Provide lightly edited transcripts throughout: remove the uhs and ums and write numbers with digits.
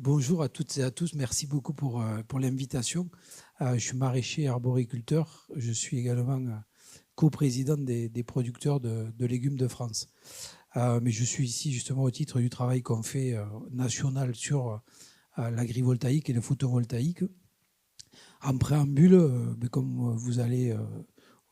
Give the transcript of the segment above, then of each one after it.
Bonjour à toutes et à tous, merci beaucoup pour l'invitation. Je suis maraîcher et arboriculteur, je suis également coprésident des producteurs de légumes de France. Mais je suis ici justement au titre du travail qu'on fait national sur l'agrivoltaïque et le photovoltaïque. En préambule, comme vous allez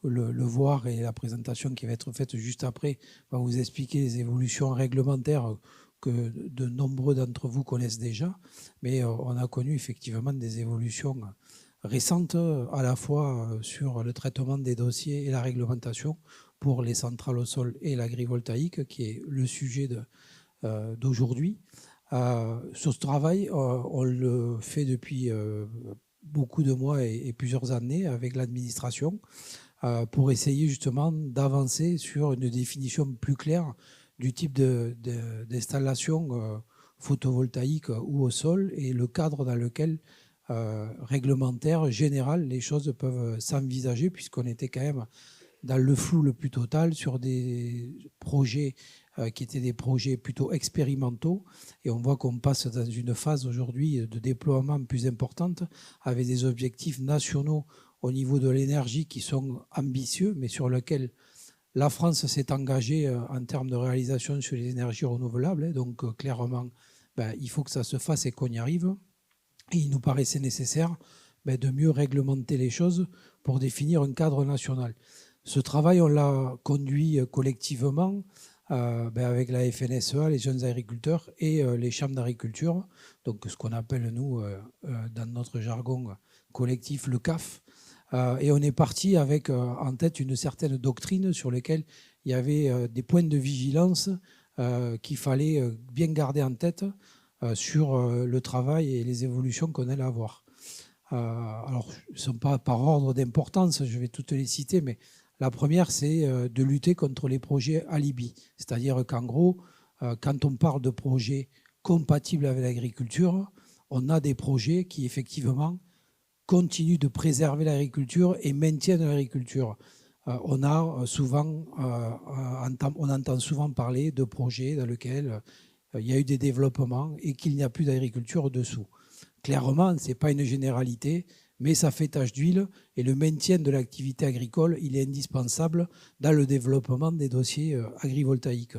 le voir et la présentation qui va être faite juste après va vous expliquer les évolutions réglementaires que de nombreux d'entre vous connaissent déjà, mais on a connu effectivement des évolutions récentes à la fois sur le traitement des dossiers et la réglementation pour les centrales au sol et l'agrivoltaïque, qui est le sujet d'aujourd'hui. Sur ce travail, on le fait depuis beaucoup de mois et plusieurs années avec l'administration pour essayer justement d'avancer sur une définition plus claire du type d'installation photovoltaïque ou au sol et le cadre dans lequel réglementaire, général, les choses peuvent s'envisager, puisqu'on était quand même dans le flou le plus total sur des projets qui étaient des projets plutôt expérimentaux. Et on voit qu'on passe dans une phase aujourd'hui de déploiement plus importante avec des objectifs nationaux au niveau de l'énergie qui sont ambitieux, mais sur lesquels la France s'est engagée en termes de réalisation sur les énergies renouvelables. Donc clairement, il faut que ça se fasse et qu'on y arrive. Et il nous paraissait nécessaire de mieux réglementer les choses pour définir un cadre national. Ce travail, on l'a conduit collectivement avec la FNSEA, les jeunes agriculteurs et les chambres d'agriculture, donc ce qu'on appelle, nous, dans notre jargon collectif, le CAF. Et on est parti avec en tête une certaine doctrine sur laquelle il y avait des points de vigilance qu'il fallait bien garder en tête sur le travail et les évolutions qu'on allait avoir. Alors, ce ne sont pas par ordre d'importance, je vais toutes les citer, mais la première, c'est de lutter contre les projets alibi. C'est-à-dire qu'en gros, quand on parle de projets compatibles avec l'agriculture, on a des projets qui, effectivement, continuent de préserver l'agriculture et maintiennent l'agriculture. On entend souvent parler de projets dans lesquels il y a eu des développements et qu'il n'y a plus d'agriculture dessous. Clairement, ce n'est pas une généralité, mais ça fait tache d'huile et le maintien de l'activité agricole, il est indispensable dans le développement des dossiers agrivoltaïques.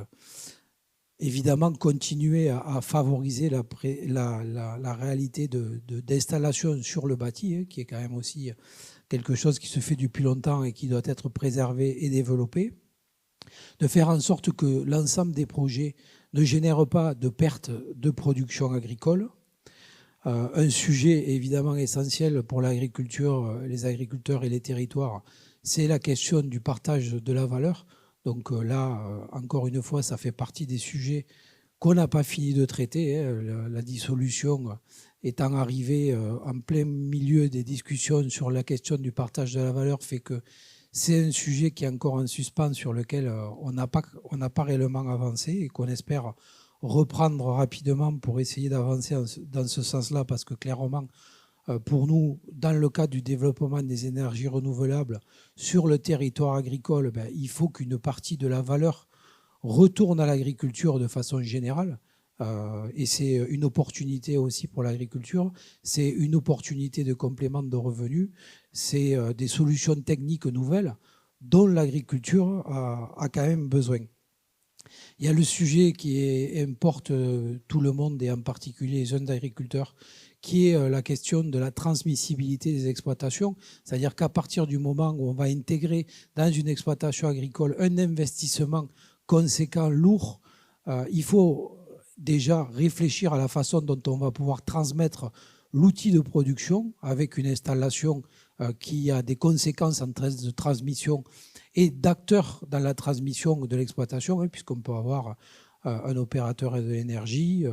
Évidemment, continuer à favoriser la réalité d'installation sur le bâti, qui est quand même aussi quelque chose qui se fait depuis longtemps et qui doit être préservé et développé. De faire en sorte que l'ensemble des projets ne génèrent pas de perte de production agricole. Un sujet évidemment essentiel pour l'agriculture, les agriculteurs et les territoires, c'est la question du partage de la valeur. Donc là, encore une fois, ça fait partie des sujets qu'on n'a pas fini de traiter. La dissolution étant arrivée en plein milieu des discussions sur la question du partage de la valeur fait que c'est un sujet qui est encore en suspens sur lequel on n'a pas réellement avancé et qu'on espère reprendre rapidement pour essayer d'avancer dans ce sens-là, parce que clairement, pour nous, dans le cadre du développement des énergies renouvelables sur le territoire agricole, il faut qu'une partie de la valeur retourne à l'agriculture de façon générale. Et c'est une opportunité aussi pour l'agriculture, c'est une opportunité de complément de revenus, c'est des solutions techniques nouvelles dont l'agriculture a quand même besoin. Il y a le sujet qui importe tout le monde et en particulier les jeunes agriculteurs, qui est la question de la transmissibilité des exploitations. C'est-à-dire qu'à partir du moment où on va intégrer dans une exploitation agricole un investissement conséquent, lourd, il faut déjà réfléchir à la façon dont on va pouvoir transmettre l'outil de production avec une installation qui a des conséquences en termes de transmission et d'acteurs dans la transmission de l'exploitation, puisqu'on peut avoir un opérateur de l'énergie,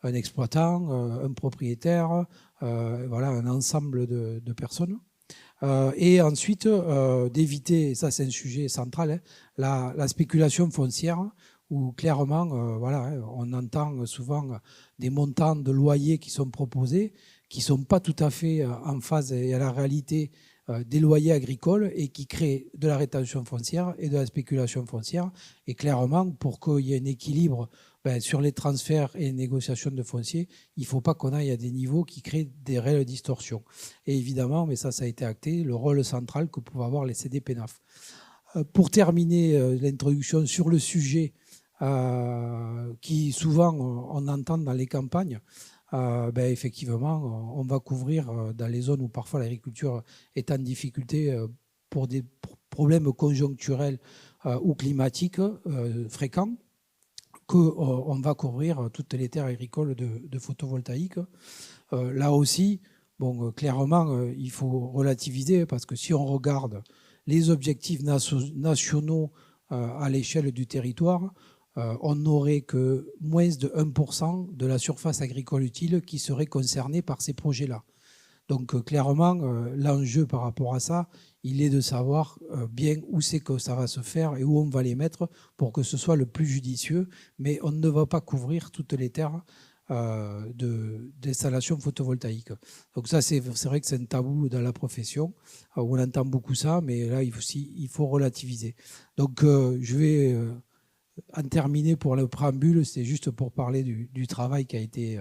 un exploitant, un propriétaire, voilà, un ensemble de personnes. Et ensuite, d'éviter, ça c'est un sujet central, la spéculation foncière, où clairement, voilà, on entend souvent des montants de loyers qui sont proposés, qui ne sont pas tout à fait en phase et à la réalité des loyers agricoles et qui crée de la rétention foncière et de la spéculation foncière. Et clairement, pour qu'il y ait un équilibre sur les transferts et les négociations de foncier, il ne faut pas qu'on aille à des niveaux qui créent des réelles distorsions. Et évidemment, mais ça a été acté, le rôle central que pouvaient avoir les CDPENAF. Pour terminer l'introduction sur le sujet qui souvent on entend dans les campagnes, effectivement, on va couvrir dans les zones où parfois l'agriculture est en difficulté pour des problèmes conjoncturels ou climatiques fréquents, qu'on va couvrir toutes les terres agricoles de photovoltaïque. Là aussi, clairement, il faut relativiser parce que si on regarde les objectifs nationaux à l'échelle du territoire, on n'aurait que moins de 1% de la surface agricole utile qui serait concernée par ces projets-là. Donc clairement, l'enjeu par rapport à ça, il est de savoir bien où c'est que ça va se faire et où on va les mettre pour que ce soit le plus judicieux. Mais on ne va pas couvrir toutes les terres d'installation photovoltaïque. Donc ça, c'est vrai que c'est un tabou dans la profession. On entend beaucoup ça, mais là, il faut relativiser. Donc je vais en terminer pour le préambule. C'est juste pour parler du travail qui a été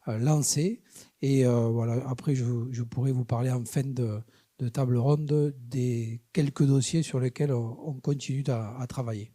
lancé. Et voilà, après, je pourrais vous parler en fin de table ronde des quelques dossiers sur lesquels on continue à travailler.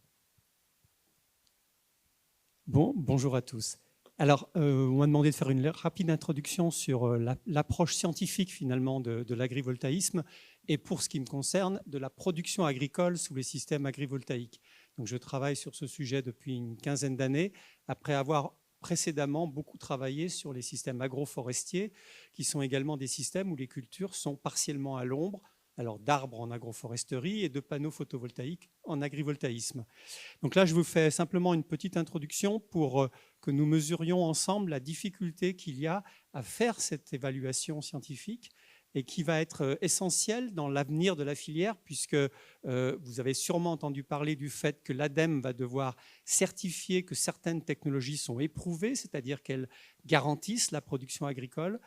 Bonjour à tous. Alors, on m'a demandé de faire une rapide introduction sur l'approche scientifique finalement de l'agrivoltaïsme et pour ce qui me concerne, de la production agricole sous les systèmes agrivoltaïques. Donc, je travaille sur ce sujet depuis une quinzaine d'années, après avoir précédemment beaucoup travaillé sur les systèmes agroforestiers, qui sont également des systèmes où les cultures sont partiellement à l'ombre, alors d'arbres en agroforesterie et de panneaux photovoltaïques en agrivoltaïsme. Donc là, je vous fais simplement une petite introduction pour que nous mesurions ensemble la difficulté qu'il y a à faire cette évaluation scientifique et qui va être essentielle dans l'avenir de la filière, puisque vous avez sûrement entendu parler du fait que l'ADEME va devoir certifier que certaines technologies sont éprouvées, c'est-à-dire qu'elles garantissent la production agricole.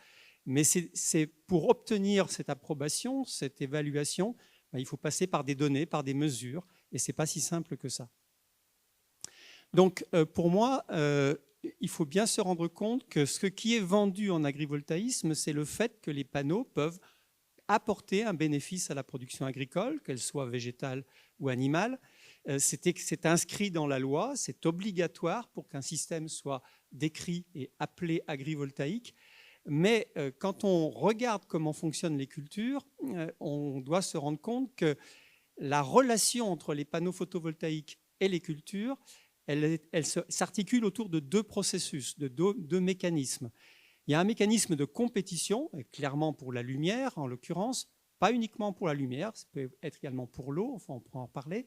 Mais c'est pour obtenir cette approbation, cette évaluation, il faut passer par des données, par des mesures, et ce n'est pas si simple que ça. Donc, pour moi, il faut bien se rendre compte que ce qui est vendu en agrivoltaïsme, c'est le fait que les panneaux peuvent apporter un bénéfice à la production agricole, qu'elle soit végétale ou animale. C'est inscrit dans la loi, c'est obligatoire pour qu'un système soit décrit et appelé agrivoltaïque. Mais quand on regarde comment fonctionnent les cultures, on doit se rendre compte que la relation entre les panneaux photovoltaïques et les cultures, elle s'articule autour de deux processus, de deux mécanismes. Il y a un mécanisme de compétition, clairement pour la lumière en l'occurrence, pas uniquement pour la lumière, ça peut être également pour l'eau, enfin on pourra en parler.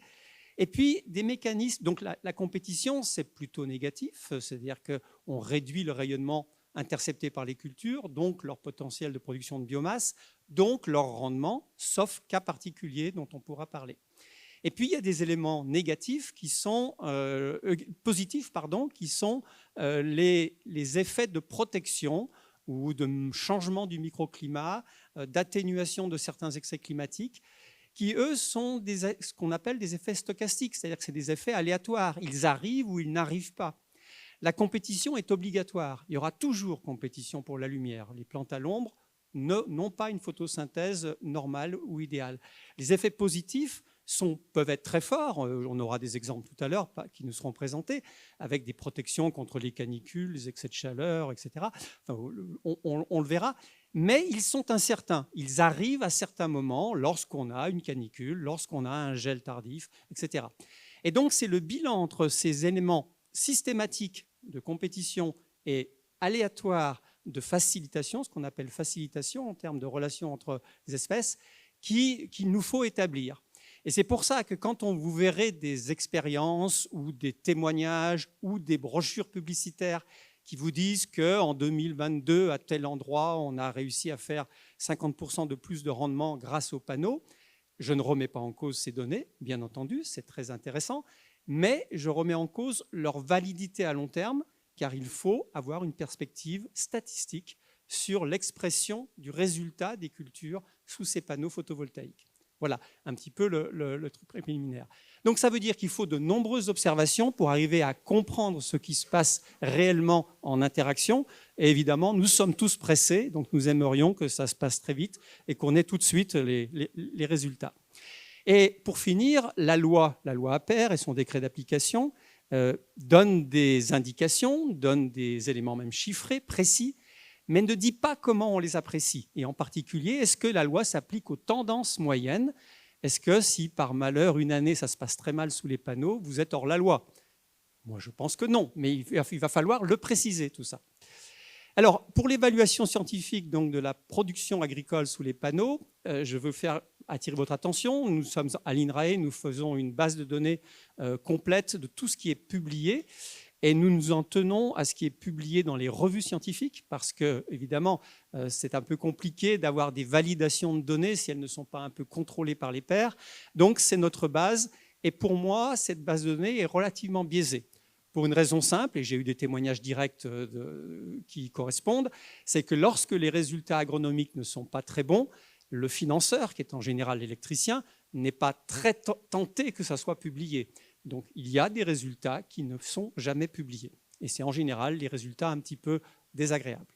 Et puis des mécanismes, donc la compétition c'est plutôt négatif, c'est-à-dire qu'on réduit le rayonnement intercepté par les cultures, donc leur potentiel de production de biomasse, donc leur rendement, sauf cas particuliers dont on pourra parler. Et puis, il y a des éléments négatifs qui sont positifs, pardon, qui sont les effets de protection ou de changement du microclimat, d'atténuation de certains excès climatiques, qui, eux, sont ce qu'on appelle des effets stochastiques, c'est-à-dire que c'est des effets aléatoires. Ils arrivent ou ils n'arrivent pas. La compétition est obligatoire. Il y aura toujours compétition pour la lumière. Les plantes à l'ombre n'ont pas une photosynthèse normale ou idéale. Les effets positifs peuvent être très forts. On aura des exemples tout à l'heure qui nous seront présentés, avec des protections contre les canicules, les excès de chaleur, etc. Enfin, on le verra. Mais ils sont incertains. Ils arrivent à certains moments, lorsqu'on a une canicule, lorsqu'on a un gel tardif, etc. Et donc, c'est le bilan entre ces éléments systématique de compétition et aléatoire de facilitation, ce qu'on appelle facilitation en termes de relation entre les espèces, qu'il nous faut établir. Et c'est pour ça que quand vous verrez des expériences ou des témoignages ou des brochures publicitaires qui vous disent qu'en 2022, à tel endroit, on a réussi à faire 50% de plus de rendement grâce aux panneaux, je ne remets pas en cause ces données, bien entendu, c'est très intéressant, mais je remets en cause leur validité à long terme, car il faut avoir une perspective statistique sur l'expression du résultat des cultures sous ces panneaux photovoltaïques. Voilà un petit peu le truc préliminaire. Donc ça veut dire qu'il faut de nombreuses observations pour arriver à comprendre ce qui se passe réellement en interaction. Et évidemment, nous sommes tous pressés, donc nous aimerions que ça se passe très vite et qu'on ait tout de suite les résultats. Et pour finir, la loi Aper et son décret d'application donne des indications, donne des éléments même chiffrés, précis, mais ne dit pas comment on les apprécie. Et en particulier, est-ce que la loi s'applique aux tendances moyennes? Est-ce que si par malheur, une année, ça se passe très mal sous les panneaux, vous êtes hors la loi? Moi, je pense que non, mais il va falloir le préciser, tout ça. Alors, pour l'évaluation scientifique donc, de la production agricole sous les panneaux, je veux attirer votre attention. Nous sommes à l'INRAE, nous faisons une base de données complète de tout ce qui est publié. Et nous nous en tenons à ce qui est publié dans les revues scientifiques parce que, évidemment, c'est un peu compliqué d'avoir des validations de données si elles ne sont pas un peu contrôlées par les pairs. Donc, c'est notre base. Et pour moi, cette base de données est relativement biaisée. Pour une raison simple, et j'ai eu des témoignages directs qui correspondent, c'est que lorsque les résultats agronomiques ne sont pas très bons, le financeur, qui est en général l'électricien, n'est pas très tenté que ça soit publié. Donc, il y a des résultats qui ne sont jamais publiés. Et c'est en général les résultats un petit peu désagréables.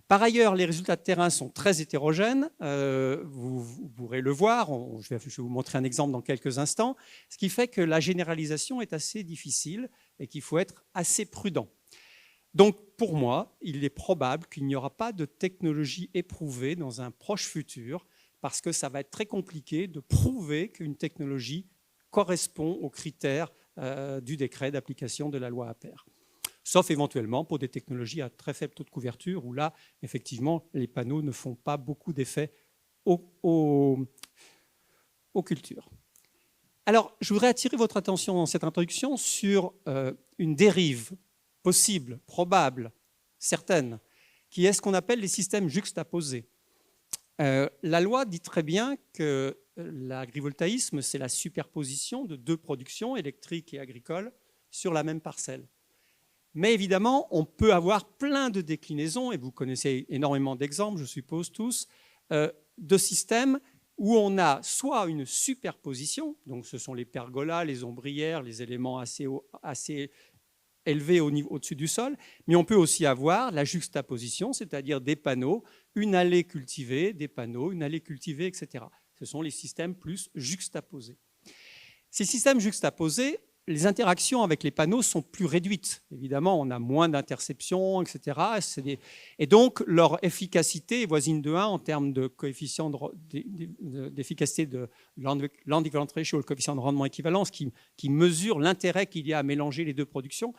Par ailleurs, les résultats de terrain sont très hétérogènes. Vous pourrez le voir. Je vais vous montrer un exemple dans quelques instants. Ce qui fait que la généralisation est assez difficile et qu'il faut être assez prudent. Donc, pour moi, il est probable qu'il n'y aura pas de technologie éprouvée dans un proche futur parce que ça va être très compliqué de prouver qu'une technologie correspond aux critères du décret d'application de la loi Aper. Sauf éventuellement pour des technologies à très faible taux de couverture, où là, effectivement, les panneaux ne font pas beaucoup d'effet aux cultures. Alors, je voudrais attirer votre attention dans cette introduction sur une dérive possible, probable, certaine, qui est ce qu'on appelle les systèmes juxtaposés. La loi dit très bien que l'agrivoltaïsme, c'est la superposition de deux productions, électriques et agricoles, sur la même parcelle. Mais évidemment, on peut avoir plein de déclinaisons, et vous connaissez énormément d'exemples, je suppose tous, de systèmes où on a soit une superposition, donc ce sont les pergolas, les ombrières, les éléments assez élevés au-dessus du sol, mais on peut aussi avoir la juxtaposition, c'est-à-dire des panneaux, une allée cultivée, des panneaux, une allée cultivée, etc. Ce sont les systèmes plus juxtaposés. Ces systèmes juxtaposés, les interactions avec les panneaux sont plus réduites. Évidemment, on a moins d'interceptions, etc. Et donc, leur efficacité est voisine de 1 en termes de coefficient d'efficacité de land equivalent ratio, le coefficient de rendement équivalence, qui mesure l'intérêt qu'il y a à mélanger les deux productions.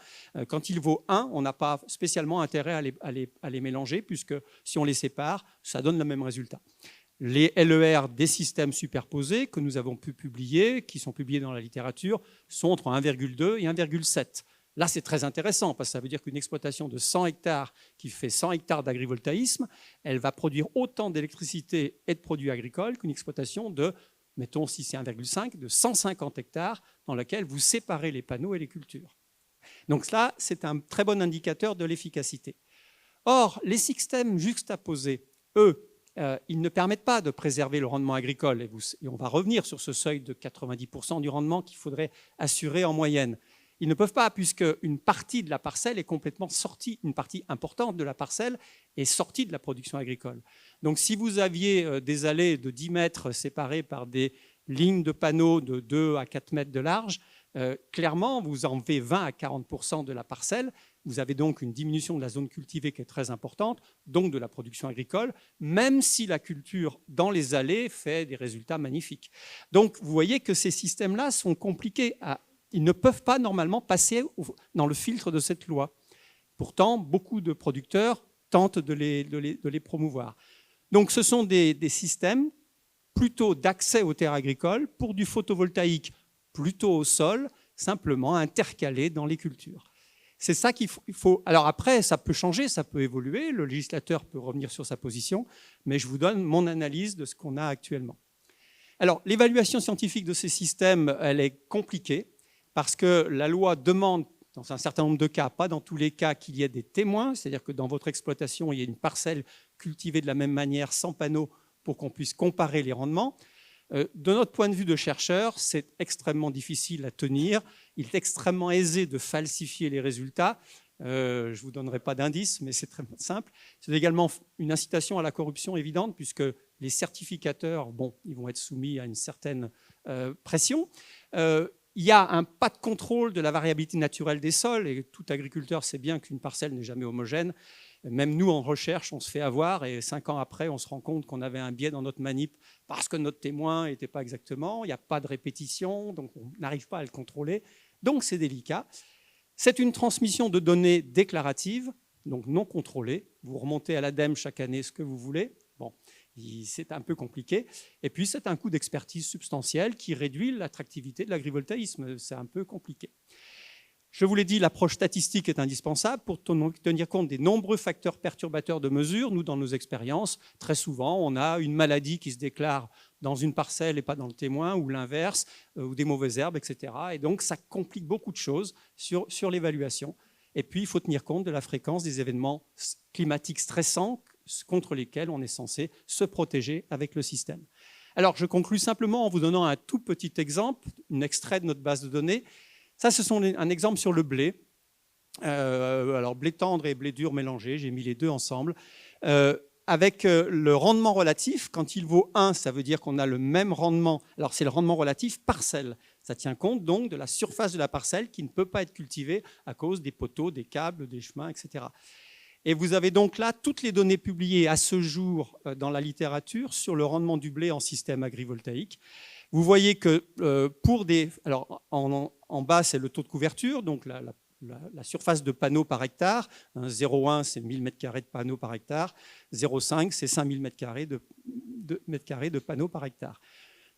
Quand il vaut 1, on n'a pas spécialement intérêt à les mélanger, puisque si on les sépare, ça donne le même résultat. Les LER des systèmes superposés que nous avons pu publier, qui sont publiés dans la littérature, sont entre 1,2 et 1,7. Là, c'est très intéressant parce que ça veut dire qu'une exploitation de 100 hectares qui fait 100 hectares d'agrivoltaïsme, elle va produire autant d'électricité et de produits agricoles qu'une exploitation de, mettons si c'est 1,5, de 150 hectares dans laquelle vous séparez les panneaux et les cultures. Donc là, c'est un très bon indicateur de l'efficacité. Or, les systèmes juxtaposés, eux, ils ne permettent pas de préserver le rendement agricole. Et on va revenir sur ce seuil de 90% du rendement qu'il faudrait assurer en moyenne. Ils ne peuvent pas, puisque une partie de la parcelle est complètement sortie, une partie importante de la parcelle est sortie de la production agricole. Donc si vous aviez des allées de 10 mètres séparées par des lignes de panneaux de 2 à 4 mètres de large, clairement, vous enlevez 20 à 40% de la parcelle. Vous avez donc une diminution de la zone cultivée qui est très importante, donc de la production agricole, même si la culture dans les allées fait des résultats magnifiques. Donc vous voyez que ces systèmes-là sont compliqués. Ils ne peuvent pas normalement passer dans le filtre de cette loi. Pourtant, beaucoup de producteurs tentent de les promouvoir. Donc ce sont des systèmes plutôt d'accès aux terres agricoles pour du photovoltaïque plutôt au sol, simplement intercalés dans les cultures. C'est ça qu'il faut. Alors après, ça peut changer, ça peut évoluer, le législateur peut revenir sur sa position, mais je vous donne mon analyse de ce qu'on a actuellement. Alors, l'évaluation scientifique de ces systèmes, elle est compliquée, parce que la loi demande, dans un certain nombre de cas, pas dans tous les cas, qu'il y ait des témoins, c'est-à-dire que dans votre exploitation, il y a une parcelle cultivée de la même manière, sans panneaux, pour qu'on puisse comparer les rendements. De notre point de vue de chercheur, c'est extrêmement difficile à tenir. Il est extrêmement aisé de falsifier les résultats. Je ne vous donnerai pas d'indice, mais c'est très simple. C'est également une incitation à la corruption évidente, puisque les certificateurs, bon, ils vont être soumis à une certaine pression. Il y a un pas de contrôle de la variabilité naturelle des sols, et tout agriculteur sait bien qu'une parcelle n'est jamais homogène. Même nous, en recherche, on se fait avoir, et 5 ans après, on se rend compte qu'on avait un biais dans notre manip parce que notre témoin n'était pas exactement, il n'y a pas de répétition, donc on n'arrive pas à le contrôler. Donc c'est délicat. C'est une transmission de données déclaratives, donc non contrôlées. Vous remontez à l'ADEME chaque année ce que vous voulez. Bon, c'est un peu compliqué. Et puis, c'est un coût d'expertise substantiel qui réduit l'attractivité de l'agrivoltaïsme. C'est un peu compliqué. Je vous l'ai dit, l'approche statistique est indispensable pour tenir compte des nombreux facteurs perturbateurs de mesure. Nous, dans nos expériences, très souvent, on a une maladie qui se déclare dans une parcelle et pas dans le témoin, ou l'inverse, ou des mauvaises herbes, etc. Et donc, ça complique beaucoup de choses sur l'évaluation. Et puis, il faut tenir compte de la fréquence des événements climatiques stressants contre lesquels on est censé se protéger avec le système. Alors, je conclus simplement en vous donnant un tout petit exemple, un extrait de notre base de données. Ça, ce sont un exemple sur le blé. Alors, blé tendre et blé dur mélangés, j'ai mis les deux ensemble. Avec le rendement relatif, quand il vaut 1, ça veut dire qu'on a le même rendement. Alors, c'est le rendement relatif parcelle. Ça tient compte donc de la surface de la parcelle qui ne peut pas être cultivée à cause des poteaux, des câbles, des chemins, etc. Et vous avez donc là toutes les données publiées à ce jour dans la littérature sur le rendement du blé en système agrivoltaïque. Vous voyez que pour des... Alors, en bas, c'est le taux de couverture, donc la surface de panneaux par hectare. 0,1, c'est 1000 m² de panneaux par hectare. 0,5, c'est 5000 m² de panneaux par hectare.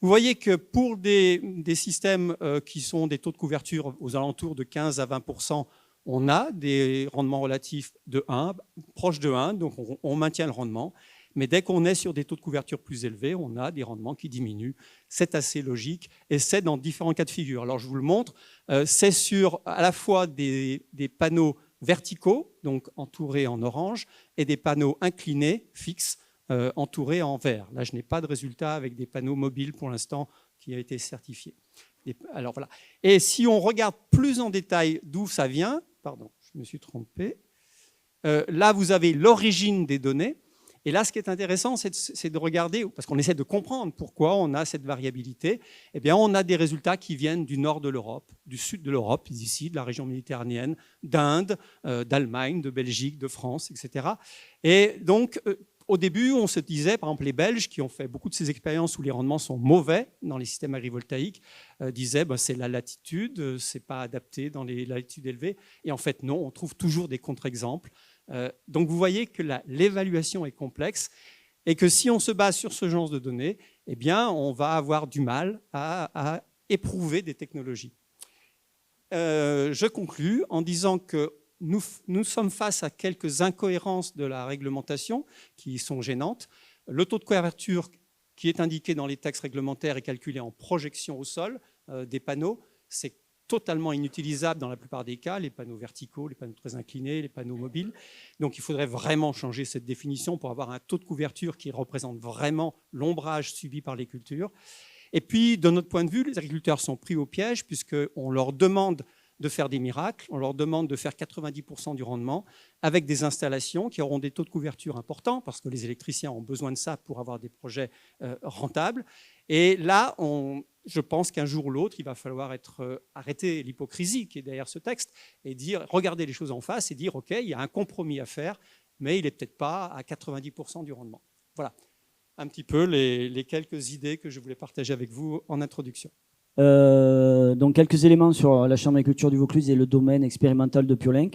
Vous voyez que pour des systèmes qui sont des taux de couverture aux alentours de 15 à 20%, on a des rendements relatifs de 1, proches de 1, donc on maintient le rendement. Mais dès qu'on est sur des taux de couverture plus élevés, on a des rendements qui diminuent. C'est assez logique et c'est dans différents cas de figure. Alors je vous le montre, c'est sur à la fois des panneaux verticaux, donc entourés en orange, et des panneaux inclinés, fixes, entourés en vert. Là, je n'ai pas de résultat avec des panneaux mobiles pour l'instant qui a été certifié. Alors voilà. Et si on regarde plus en détail d'où ça vient, pardon, je me suis trompé. Là, vous avez l'origine des données. Et là, ce qui est intéressant, c'est de regarder, parce qu'on essaie de comprendre pourquoi on a cette variabilité. Eh bien, on a des résultats qui viennent du nord de l'Europe, du sud de l'Europe, ici, de la région méditerranéenne, d'Inde, d'Allemagne, de Belgique, de France, etc. Et donc, au début, on se disait, par exemple, les Belges, qui ont fait beaucoup de ces expériences où les rendements sont mauvais dans les systèmes agrivoltaïques, disaient c'est la latitude, c'est pas adapté dans les latitudes élevées. Et en fait, non, on trouve toujours des contre-exemples. Donc vous voyez que l'évaluation est complexe et que si on se base sur ce genre de données, eh bien, on va avoir du mal à éprouver des technologies. Je conclus en disant que nous sommes face à quelques incohérences de la réglementation qui sont gênantes. Le taux de couverture qui est indiqué dans les textes réglementaires est calculé en projection au sol des panneaux. C'est totalement inutilisable dans la plupart des cas, les panneaux verticaux, les panneaux très inclinés, les panneaux mobiles. Donc il faudrait vraiment changer cette définition pour avoir un taux de couverture qui représente vraiment l'ombrage subi par les cultures. Et puis, de notre point de vue, les agriculteurs sont pris au piège puisqu'on leur demande de faire des miracles, on leur demande de faire 90% du rendement avec des installations qui auront des taux de couverture importants parce que les électriciens ont besoin de ça pour avoir des projets rentables. Et là, je pense qu'un jour ou l'autre, il va falloir arrêter l'hypocrisie qui est derrière ce texte et dire, regarder les choses en face et dire, OK, il y a un compromis à faire, mais il n'est peut-être pas à 90% du rendement. Voilà un petit peu les quelques idées que je voulais partager avec vous en introduction. Donc quelques éléments sur la Chambre d'agriculture du Vaucluse et le domaine expérimental de Piolenc.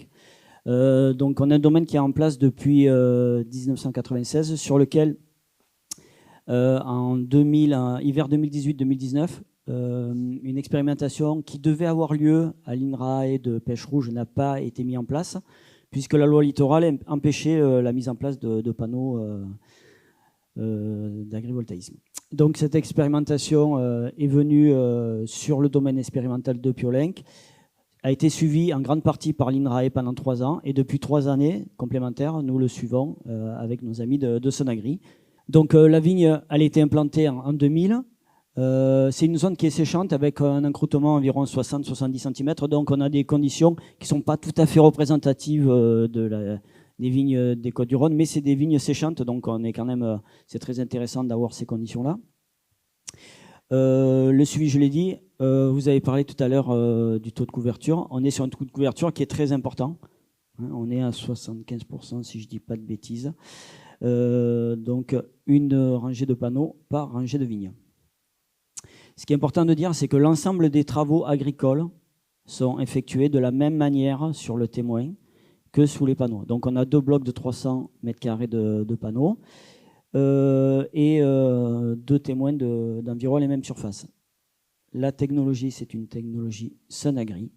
Donc on a un domaine qui est en place depuis 1996 sur lequel en hiver 2018-2019 une expérimentation qui devait avoir lieu à l'INRAE de Pêche Rouge n'a pas été mise en place puisque la loi littorale empêchait la mise en place de panneaux d'agrivoltaïsme. Donc cette expérimentation est venue sur le domaine expérimental de Piolenc, a été suivie en grande partie par l'INRAE pendant 3 ans et depuis 3 années complémentaires, nous le suivons avec nos amis de Sonagri Donc la vigne, elle a été implantée en 2000. C'est une zone qui est séchante avec un encroûtement environ 60-70 cm. Donc on a des conditions qui ne sont pas tout à fait représentatives des vignes des Côtes-du-Rhône, mais c'est des vignes séchantes, donc on est quand même, c'est très intéressant d'avoir ces conditions-là. Le suivi, je l'ai dit, vous avez parlé tout à l'heure du taux de couverture. On est sur un taux de couverture qui est très important. On est à 75% si je ne dis pas de bêtises. Donc une rangée de panneaux par rangée de vignes. Ce qui est important de dire, c'est que l'ensemble des travaux agricoles sont effectués de la même manière sur le témoin que sous les panneaux. Donc on a 2 blocs de 300 m² de panneaux et 2 témoins d'environ les mêmes surfaces. La technologie, c'est une technologie Sunagri.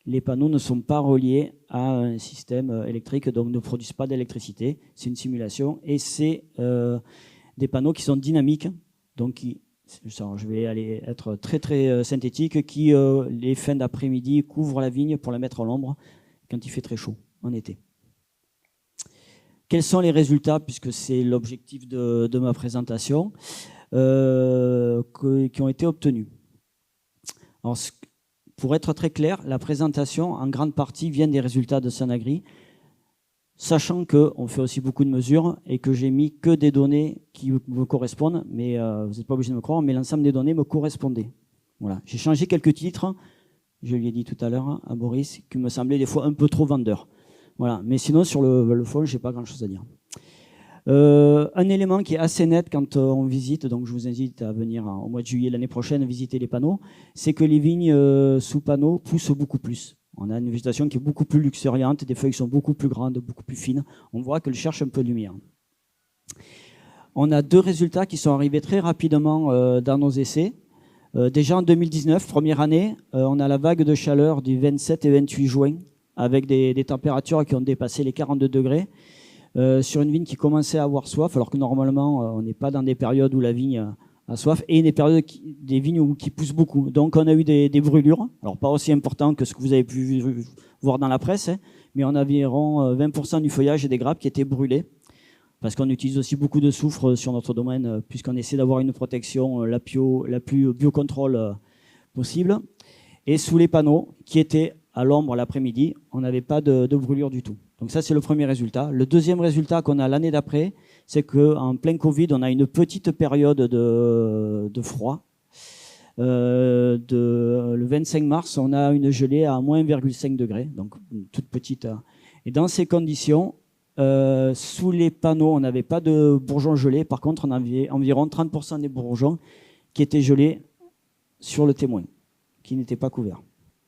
Les panneaux ne sont pas reliés à un système électrique, donc ne produisent pas d'électricité. C'est une simulation et c'est des panneaux qui sont dynamiques, donc je vais aller être très synthétique, qui les fins d'après-midi couvrent la vigne pour la mettre à l'ombre quand il fait très chaud en été. Quels sont les résultats, puisque c'est l'objectif de ma présentation, qui ont été obtenus? Alors, pour être très clair, la présentation en grande partie vient des résultats de Sunagri, sachant qu'on fait aussi beaucoup de mesures et que j'ai mis que des données qui me correspondent, mais vous n'êtes pas obligé de me croire, mais l'ensemble des données me correspondaient. Voilà. J'ai changé quelques titres, je lui ai dit tout à l'heure à Boris, qui me semblaient des fois un peu trop vendeurs. Voilà. Mais sinon, sur le fond, je n'ai pas grand-chose à dire. Un élément qui est assez net quand on visite, donc je vous invite à venir au mois de juillet l'année prochaine visiter les panneaux, c'est que les vignes sous panneaux poussent beaucoup plus. On a une végétation qui est beaucoup plus luxuriante, des feuilles sont beaucoup plus grandes, beaucoup plus fines. On voit qu'elles cherchent un peu de lumière. On a 2 résultats qui sont arrivés très rapidement dans nos essais. Déjà en 2019, première année, on a la vague de chaleur du 27 et 28 juin, avec des températures qui ont dépassé les 42 degrés. Sur une vigne qui commençait à avoir soif, alors que normalement on n'est pas dans des périodes où la vigne a soif, et des périodes des vignes qui poussent beaucoup. Donc on a eu des brûlures, alors pas aussi importantes que ce que vous avez pu voir dans la presse, mais on avait environ 20% du feuillage et des grappes qui étaient brûlées, parce qu'on utilise aussi beaucoup de soufre sur notre domaine, puisqu'on essaie d'avoir une protection la plus biocontrôle possible. Et sous les panneaux, qui étaient à l'ombre l'après-midi, on n'avait pas de brûlure du tout. Donc ça, c'est le premier résultat. Le deuxième résultat qu'on a l'année d'après, c'est qu'en plein Covid, on a une petite période de froid. Le 25 mars, on a une gelée à moins 1,5 degrés, donc une toute petite. Et dans ces conditions, sous les panneaux, on n'avait pas de bourgeons gelés. Par contre, on avait environ 30% des bourgeons qui étaient gelés sur le témoin, qui n'étaient pas couverts.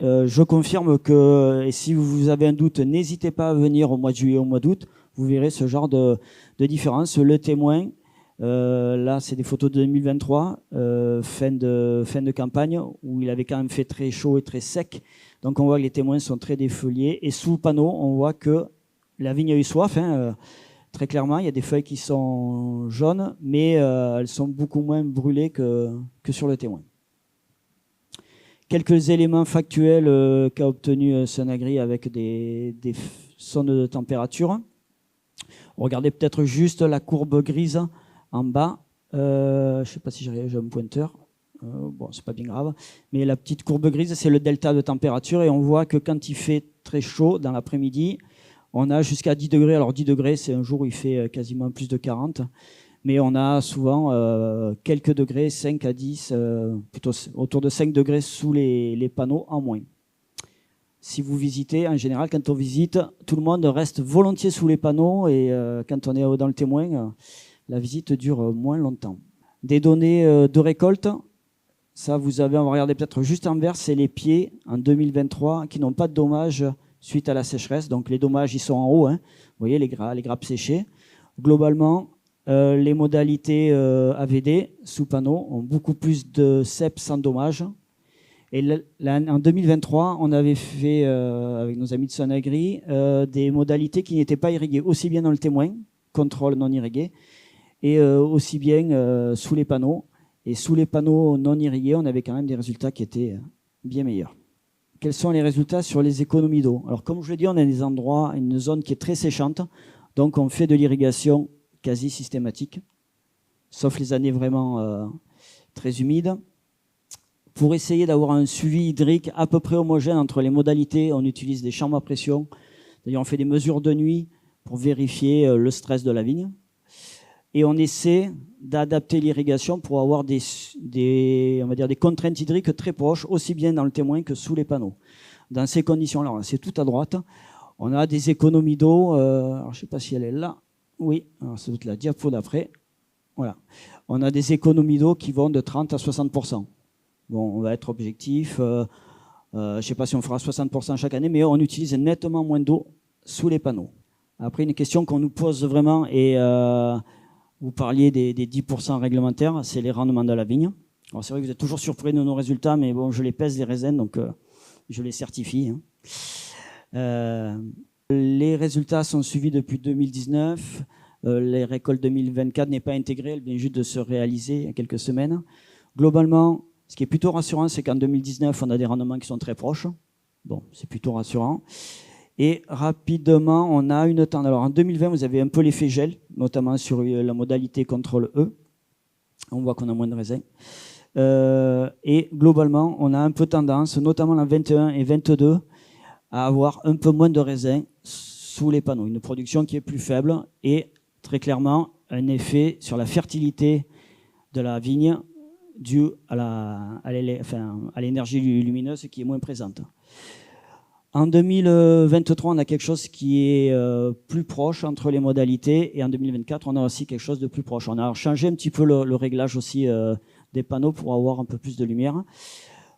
Je confirme que, et si vous avez un doute, n'hésitez pas à venir au mois de juillet, au mois d'août, vous verrez ce genre de différence. Le témoin, là c'est des photos de 2023, fin de campagne, où il avait quand même fait très chaud et très sec. Donc on voit que les témoins sont très défeuillés. Et sous le panneau, on voit que la vigne a eu soif, très clairement. Il y a des feuilles qui sont jaunes, mais elles sont beaucoup moins brûlées que sur le témoin. Quelques éléments factuels qu'a obtenu Sunagri avec des sondes de température. Regardez peut-être juste la courbe grise en bas. Je ne sais pas si j'ai un pointeur. Bon, c'est pas bien grave. Mais la petite courbe grise, c'est le delta de température. Et on voit que quand il fait très chaud dans l'après-midi, on a jusqu'à 10 degrés. Alors 10 degrés, c'est un jour où il fait quasiment plus de 40. Mais on a souvent quelques degrés, 5 à 10, plutôt autour de 5 degrés sous les panneaux en moins. Si vous visitez, en général, quand on visite, tout le monde reste volontiers sous les panneaux et quand on est dans le témoin, la visite dure moins longtemps. Des données de récolte, ça vous avez, on va regarder peut-être juste en vert, c'est les pieds en 2023 qui n'ont pas de dommages suite à la sécheresse. Donc les dommages, ils sont en haut, vous voyez les grappes séchées. Globalement, les modalités AVD sous panneau ont beaucoup plus de cep sans dommage. Et en 2023, on avait fait, avec nos amis de Sunagri, des modalités qui n'étaient pas irriguées, aussi bien dans le témoin, contrôle non irrigué, et aussi bien sous les panneaux. Et sous les panneaux non irrigués, on avait quand même des résultats qui étaient bien meilleurs. Quels sont les résultats sur les économies d'eau? Alors comme je l'ai dit, on a des endroits, une zone qui est très séchante, donc on fait de l'irrigation quasi systématique. sauf les années vraiment très humides. Pour essayer d'avoir un suivi hydrique à peu près homogène entre les modalités, on utilise des chambres à pression. D'ailleurs, on fait des mesures de nuit pour vérifier le stress de la vigne. Et on essaie d'adapter l'irrigation pour avoir on va dire des contraintes hydriques très proches, aussi bien dans le témoin que sous les panneaux. Dans ces conditions-là, c'est tout à droite, on a des économies d'eau. Je ne sais pas si elle est là. Oui, alors c'est toute la diapo d'après. Voilà. On a des économies d'eau qui vont de 30 à 60%. Bon, on va être objectif. Je ne sais pas si on fera 60% chaque année, mais on utilise nettement moins d'eau sous les panneaux. Après, une question qu'on nous pose vraiment, et vous parliez des 10% réglementaires, c'est les rendements de la vigne. Alors c'est vrai que vous êtes toujours surpris de nos résultats, mais bon, je les pèse les raisins, donc je les certifie. Les résultats sont suivis depuis 2019. Les récoltes 2024 n'est pas intégrée, elle vient juste de se réaliser il y a quelques semaines. Globalement, ce qui est plutôt rassurant, c'est qu'en 2019, on a des rendements qui sont très proches. Bon, c'est plutôt rassurant. Et rapidement, on a une tendance. Alors en 2020, vous avez un peu l'effet gel, notamment sur la modalité contrôle E. On voit qu'on a moins de raisins. Et globalement, on a un peu tendance, notamment en 21 et 22, à avoir un peu moins de raisins sous les panneaux. Une production qui est plus faible et très clairement un effet sur la fertilité de la vigne dû à l'énergie lumineuse qui est moins présente. En 2023, on a quelque chose qui est plus proche entre les modalités, et en 2024, on a aussi quelque chose de plus proche. On a changé un petit peu le réglage aussi des panneaux pour avoir un peu plus de lumière.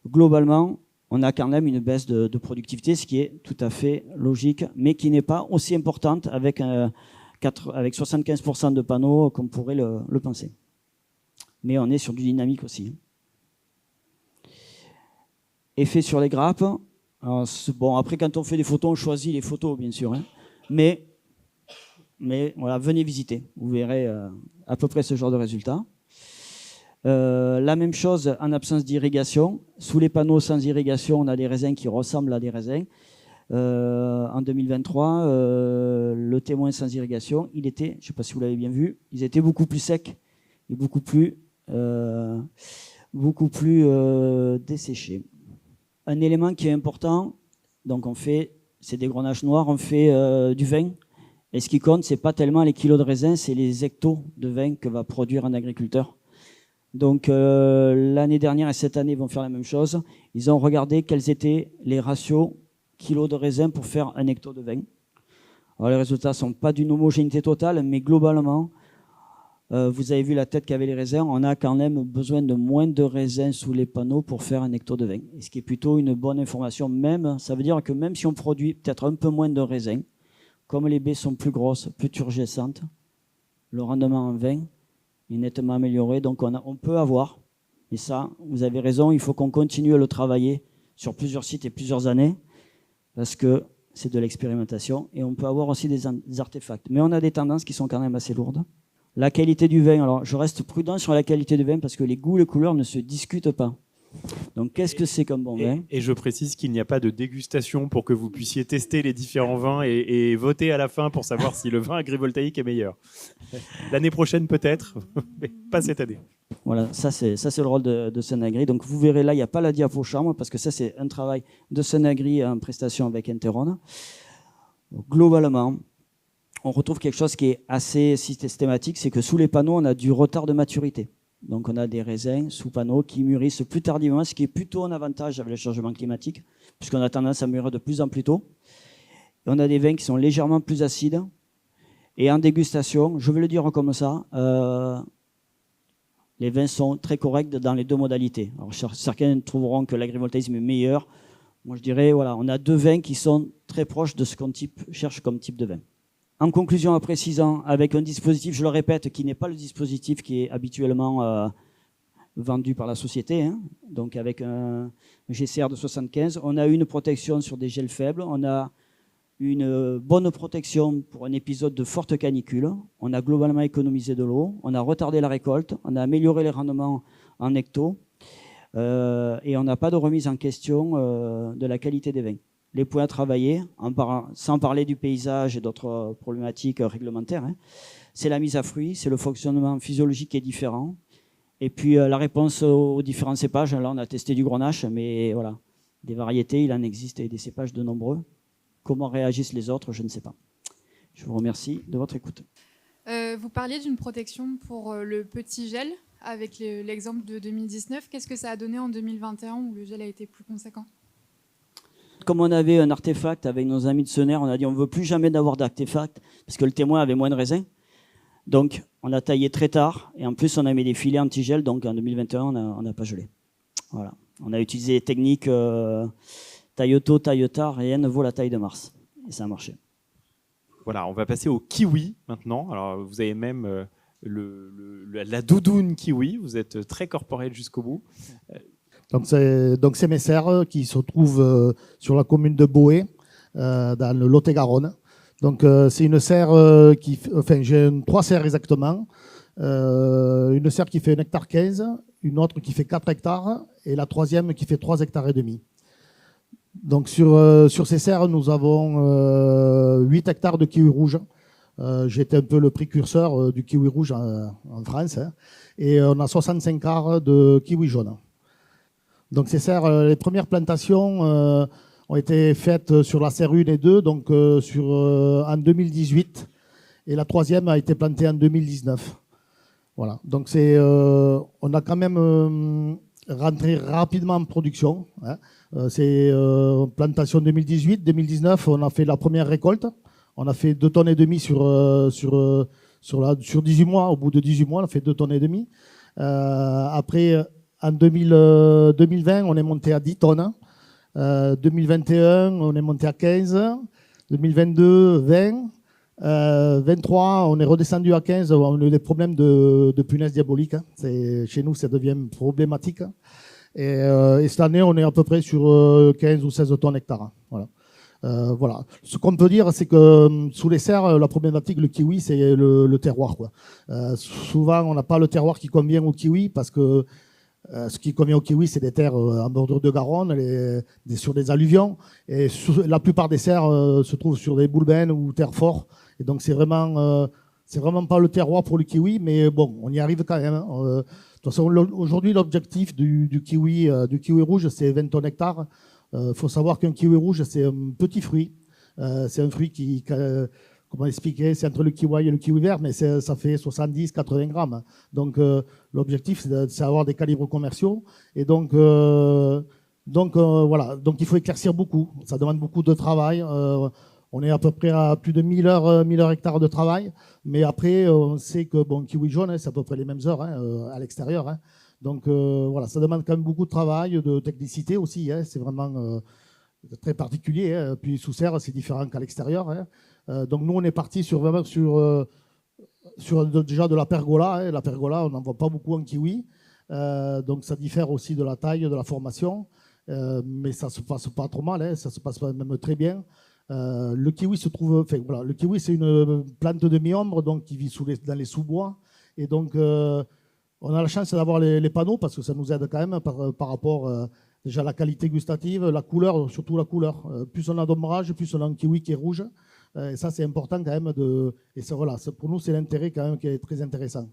Globalement, on a quand même une baisse de productivité, ce qui est tout à fait logique, mais qui n'est pas aussi importante avec 75% de panneaux qu'on pourrait le penser. Mais on est sur du dynamique aussi. Effet sur les grappes. Alors, bon, après, quand on fait des photos, on choisit les photos, bien sûr. Mais voilà, venez visiter. Vous verrez à peu près ce genre de résultats. La même chose en absence d'irrigation. Sous les panneaux sans irrigation, on a des raisins qui ressemblent à des raisins. En 2023, le témoin sans irrigation, il était, je ne sais pas si vous l'avez bien vu, ils étaient beaucoup plus secs et beaucoup plus desséchés. Un élément qui est important, donc c'est des grenaches noirs, on fait du vin. Et ce qui compte, c'est pas tellement les kilos de raisin, c'est les hectos de vin que va produire un agriculteur. Donc l'année dernière et cette année, ils vont faire la même chose. Ils ont regardé quels étaient les ratios kilos de raisin pour faire un hecto de vin. Alors les résultats ne sont pas d'une homogénéité totale, mais globalement, vous avez vu la tête qu'avaient les raisins, on a quand même besoin de moins de raisins sous les panneaux pour faire un hecto de vin. Et ce qui est plutôt une bonne information même, ça veut dire que même si on produit peut-être un peu moins de raisins, comme les baies sont plus grosses, plus turgescentes, le rendement en vin est nettement amélioré. Donc on peut avoir, et ça, vous avez raison, il faut qu'on continue à le travailler sur plusieurs sites et plusieurs années, parce que c'est de l'expérimentation, et on peut avoir aussi des artefacts. Mais on a des tendances qui sont quand même assez lourdes. La qualité du vin, alors je reste prudent sur la qualité du vin parce que les goûts et les couleurs ne se discutent pas. Donc qu'est-ce que c'est comme bon vin ? Et je précise qu'il n'y a pas de dégustation pour que vous puissiez tester les différents vins et voter à la fin pour savoir si le vin agrivoltaïque est meilleur. L'année prochaine peut-être, mais pas cette année. Voilà, ça c'est le rôle de Senagri. Donc vous verrez là, il n'y a pas la diapo chambre parce que ça c'est un travail de Senagri en prestation avec Enteron. Globalement, on retrouve quelque chose qui est assez systématique, c'est que sous les panneaux, on a du retard de maturité. Donc on a des raisins sous panneaux qui mûrissent plus tardivement, ce qui est plutôt un avantage avec le changement climatique, puisqu'on a tendance à mûrir de plus en plus tôt. Et on a des vins qui sont légèrement plus acides. Et en dégustation, je vais le dire comme ça, les vins sont très corrects dans les deux modalités. Alors certains trouveront que l'agrivoltaïsme est meilleur. Moi je dirais, voilà, on a deux vins qui sont très proches de ce qu'on cherche comme type de vin. En conclusion, en précisant, avec un dispositif, je le répète, qui n'est pas le dispositif qui est habituellement vendu par la société, donc avec un GCR de 75, on a une protection sur des gels faibles, on a une bonne protection pour un épisode de forte canicule, on a globalement économisé de l'eau, on a retardé la récolte, on a amélioré les rendements en hecto, et on n'a pas de remise en question de la qualité des vins. les points à travailler, sans parler du paysage et d'autres problématiques réglementaires, hein. C'est la mise à fruit, c'est le fonctionnement physiologique qui est différent. Et puis la réponse aux différents cépages, là on a testé du grenache, mais voilà, des variétés, il en existe et des cépages de nombreux. Comment réagissent les autres, je ne sais pas. Je vous remercie de votre écoute. Vous parliez d'une protection pour le petit gel avec l'exemple de 2019. Qu'est-ce que ça a donné en 2021 où le gel a été plus conséquent? Comme on avait un artefact avec nos amis de Sener, on a dit on ne veut plus jamais d'avoir d'artefact parce que le témoin avait moins de raisins. Donc on a taillé très tard et en plus on a mis des filets anti-gel, donc en 2021 on n'a pas gelé. Voilà. On a utilisé les techniques taille tôt, taille tard, rien ne vaut la taille de Mars. Et ça a marché. Voilà, on va passer au kiwi maintenant. Alors, vous avez même la doudoune kiwi. Vous êtes très corporel jusqu'au bout. Donc c'est mes serres qui se trouvent sur la commune de Boé, dans le Lot-et-Garonne. Donc c'est une serre j'ai 3 serres exactement. Une serre qui fait 1,15 hectare, une autre qui fait 4 hectares et la troisième qui fait 3,5 hectares. Donc sur ces serres, nous avons 8 hectares de kiwi rouge. J'étais un peu le précurseur du kiwi rouge en France, hein. Et on a 65 arts de kiwi jaune. Donc ces serres, les premières plantations ont été faites sur la serre 1 et 2, donc en 2018, et la troisième a été plantée en 2019. Voilà. Donc on a quand même rentré rapidement en production, hein. C'est plantation 2018, 2019, on a fait la première récolte. On a fait 2,5 tonnes sur 18 mois. Au bout de 18 mois, on a fait 2,5 tonnes. Après, en 2020, on est monté à 10 tonnes. 2021, on est monté à 15. 2022, 20. 23, on est redescendu à 15. On a eu des problèmes de punaises diaboliques, hein. Chez nous, ça devient problématique. Et cette année, on est à peu près sur 15 ou 16 tonnes hectares. Voilà. Voilà. Ce qu'on peut dire, c'est que sous les serres, la problématique, le kiwi, c'est le terroir, quoi. Souvent, on n'a pas le terroir qui convient au kiwi parce que ce qui convient au kiwi, c'est des terres en bordure de Garonne, sur des alluvions. Et la plupart des serres se trouvent sur des boulbènes ou terres fortes. Et donc, c'est vraiment pas le terroir pour le kiwi, mais bon, on y arrive quand même, hein. De toute façon, aujourd'hui, l'objectif du kiwi rouge, c'est 20 tonnes hectares. Faut savoir qu'un kiwi rouge, c'est un petit fruit. C'est un fruit qui, comment expliquer, c'est entre le kiwi et le kiwi vert, mais ça fait 70-80 grammes. Donc, l'objectif, c'est d'avoir des calibres commerciaux. Et donc, voilà. Donc, il faut éclaircir beaucoup. Ça demande beaucoup de travail. On est à peu près à plus de 1000 heures hectares de travail. Mais après, on sait que kiwi jaune, hein, c'est à peu près les mêmes heures, hein, à l'extérieur, hein. Donc voilà, ça demande quand même beaucoup de travail, de technicité aussi, hein. C'est vraiment très particulier, hein. Puis sous serre, c'est différent qu'à l'extérieur, hein. Donc nous, on est parti vraiment sur déjà de la pergola, hein. La pergola, on n'en voit pas beaucoup en kiwi. Donc ça diffère aussi de la taille, de la formation. Mais ça se passe pas trop mal, hein. Ça se passe même très bien. Le kiwi se trouve, voilà, le kiwi, c'est une plante de mi-ombre, donc qui vit dans les sous-bois. Et donc on a la chance d'avoir les panneaux parce que ça nous aide quand même par rapport déjà à la qualité gustative, la couleur, surtout la couleur. Plus on a d'ombrage, plus on a un kiwi qui est rouge. Et ça, c'est important quand même. Et voilà, pour nous, c'est l'intérêt quand même qui est très intéressant.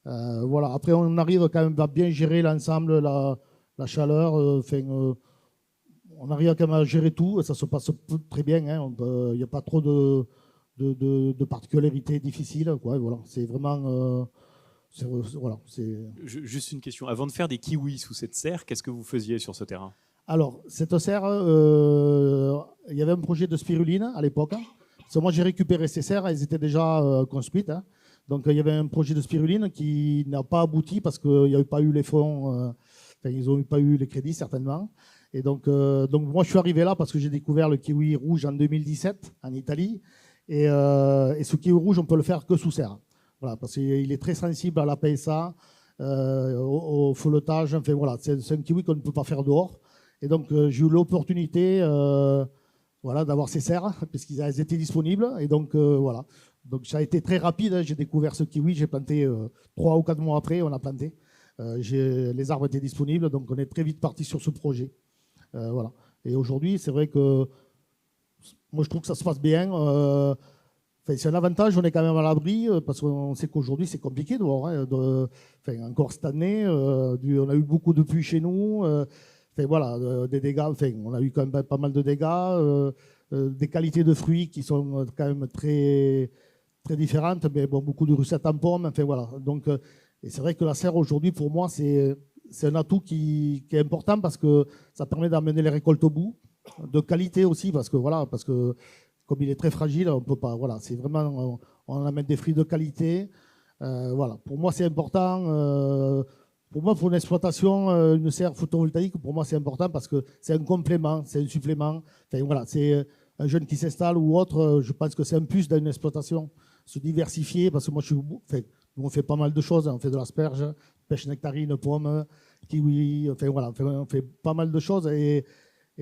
Voilà. Après, on arrive quand même à bien gérer l'ensemble, la chaleur. On arrive quand même à gérer tout. Et ça se passe très bien, hein. Il n'y a pas trop de particularités difficiles, quoi. Et voilà, c'est vraiment... voilà, Juste une question. Avant de faire des kiwis sous cette serre, qu'est-ce que vous faisiez sur ce terrain? Alors, cette serre, il y avait un projet de spiruline à l'époque. Moi, j'ai récupéré ces serres, elles étaient déjà construites, hein. Donc, il y avait un projet de spiruline qui n'a pas abouti parce qu'il n'y avait pas eu les fonds, ils n'ont pas eu les crédits certainement. Et donc, moi, je suis arrivé là parce que j'ai découvert le kiwi rouge en 2017 en Italie. Et ce kiwi rouge, on peut le faire que sous serre. Voilà, parce qu'il est très sensible à la PSA, au feuilletage. Enfin, voilà, c'est un kiwi qu'on ne peut pas faire dehors. Et donc, j'ai eu l'opportunité voilà, d'avoir ces serres, puisqu'elles étaient disponibles. Et donc, voilà. Donc, ça a été très rapide, hein. J'ai découvert ce kiwi, j'ai planté 3 ou 4 mois après, on a planté. Les arbres étaient disponibles, donc on est très vite parti sur ce projet. Voilà. Et aujourd'hui, c'est vrai que moi, je trouve que ça se passe bien. C'est un avantage, on est quand même à l'abri, parce qu'on sait qu'aujourd'hui, c'est compliqué dehors. Encore cette année, on a eu beaucoup de pluie chez nous. Voilà, des dégâts. On a eu quand même pas mal de dégâts. Des qualités de fruits qui sont quand même très, très différentes. Mais bon, beaucoup de recettes en pommes. Voilà. Donc, et c'est vrai que la serre, aujourd'hui, pour moi, c'est un atout qui est important parce que ça permet d'amener les récoltes au bout. De qualité aussi, parce que comme il est très fragile, on peut pas. Voilà, c'est vraiment, on amène des fruits de qualité. Voilà, pour moi c'est important. Pour moi, pour une exploitation, une serre photovoltaïque, pour moi c'est important parce que c'est un complément, c'est un supplément. Voilà, c'est un jeune qui s'installe ou autre. Je pense que c'est un plus dans une exploitation, se diversifier parce que moi nous on fait pas mal de choses. On fait de l'asperge, pêche nectarine, pomme, kiwi. Voilà, on fait pas mal de choses et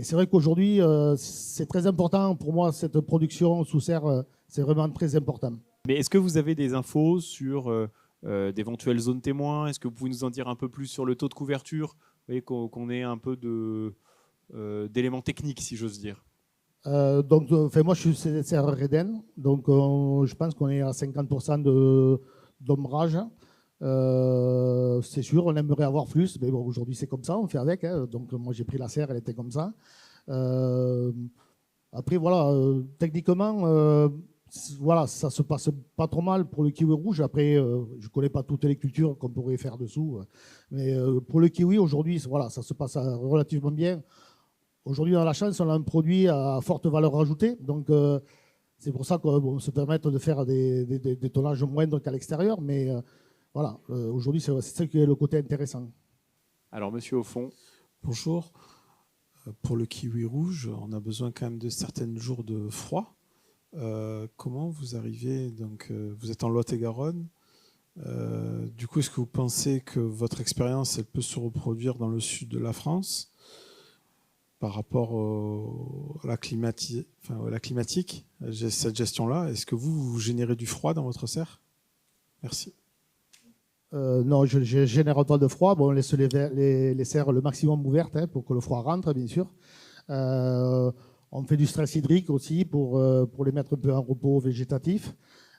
c'est vrai qu'aujourd'hui, c'est très important pour moi, cette production sous serre, c'est vraiment très important. Mais est-ce que vous avez des infos sur d'éventuelles zones témoins? Est-ce que vous pouvez nous en dire un peu plus sur le taux de couverture? Vous voyez, qu'on ait un peu d'éléments techniques, si j'ose dire. Moi, je suis serre Reden, donc je pense qu'on est à 50% d'ombrage. C'est sûr, on aimerait avoir plus, mais bon, aujourd'hui c'est comme ça, on fait avec. Donc moi j'ai pris la serre, elle était comme ça. Après voilà, techniquement, voilà, ça se passe pas trop mal pour le kiwi rouge. Après, je connais pas toutes les cultures qu'on pourrait faire dessous, mais pour le kiwi aujourd'hui, voilà, ça se passe relativement bien. Aujourd'hui, on a la chance, on a un produit à forte valeur ajoutée, donc c'est pour ça qu'on se permet de faire des tonnages moindres qu'à l'extérieur, mais voilà, aujourd'hui, c'est ça qui est le côté intéressant. Alors, monsieur au fond. Bonjour. Pour le kiwi rouge, on a besoin quand même de certains jours de froid. Comment vous arrivez, donc vous êtes en Lot-et-Garonne. Du coup, est-ce que vous pensez que votre expérience, elle peut se reproduire dans le sud de la France par rapport à la climatique, cette gestion-là? Est-ce que vous générez du froid dans votre serre? Merci. Non, je ne génère pas de froid. Bon, on laisse les serres le maximum ouvertes pour que le froid rentre, bien sûr. On fait du stress hydrique aussi pour les mettre un peu en repos végétatif.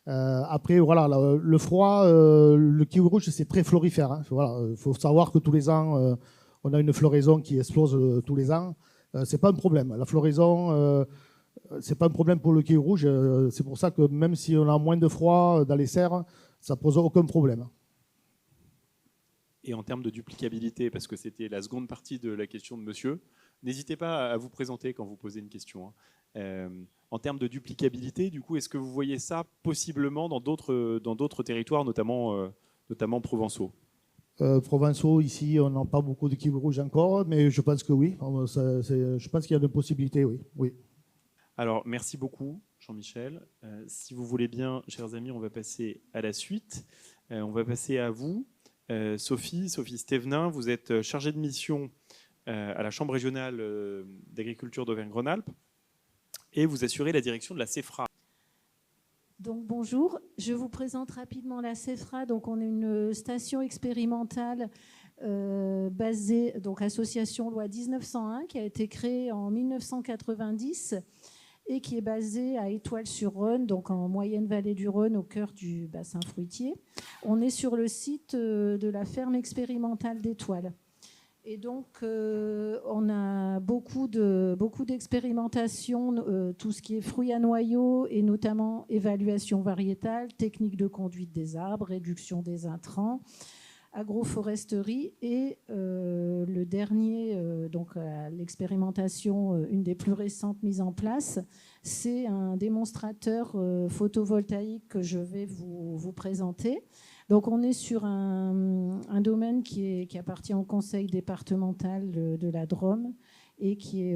Après, voilà, le froid, le kiwi rouge, c'est très florifère. Hein. Voilà, faut savoir que tous les ans, on a une floraison qui explose tous les ans. C'est pas un problème. La floraison, c'est pas un problème pour le kiwi rouge. C'est pour ça que même si on a moins de froid dans les serres, ça pose aucun problème. Et en termes de duplicabilité, parce que c'était la seconde partie de la question de monsieur, n'hésitez pas à vous présenter quand vous posez une question. En termes de duplicabilité, du coup, est-ce que vous voyez ça possiblement dans d'autres territoires, notamment provençaux? Provençaux, ici, on n'a pas beaucoup de kiwi rouge encore, mais je pense que oui. Je pense qu'il y a des possibilités, oui. Alors, merci beaucoup, Jean-Michel. Si vous voulez bien, chers amis, on va passer à la suite. On va passer à vous. Sophie Stévenin, vous êtes chargée de mission à la Chambre régionale d'agriculture d'Auvergne-Rhône-Alpes et vous assurez la direction de la CEFRA. Donc bonjour, je vous présente rapidement la CEFRA. Donc on est une station expérimentale basée, donc association loi 1901, qui a été créée en 1990 et qui est basée à Étoile-sur-Rhône, donc en moyenne vallée du Rhône, au cœur du bassin fruitier. On est sur le site de la ferme expérimentale d'Étoile. Et donc, on a beaucoup d'expérimentations, tout ce qui est fruits à noyaux, et notamment évaluation variétale, technique de conduite des arbres, réduction des intrants, agroforesterie et le dernier, donc l'expérimentation, une des plus récentes mises en place, c'est un démonstrateur photovoltaïque que je vais vous présenter. Donc on est sur un domaine qui appartient au conseil départemental de la Drôme et qui est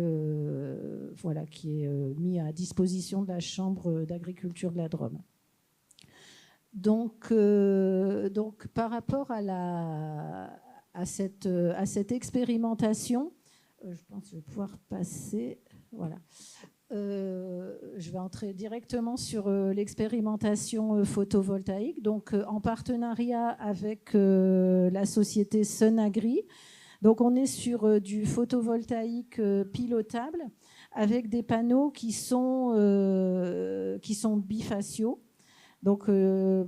mis à disposition de la Chambre d'agriculture de la Drôme. Donc par rapport à cette expérimentation, je pense que je vais pouvoir passer. Voilà. Je vais entrer directement sur l'expérimentation photovoltaïque. Donc, en partenariat avec la société Sun Agri. Donc, on est sur du photovoltaïque pilotable avec des panneaux qui sont bifaciaux. Donc, une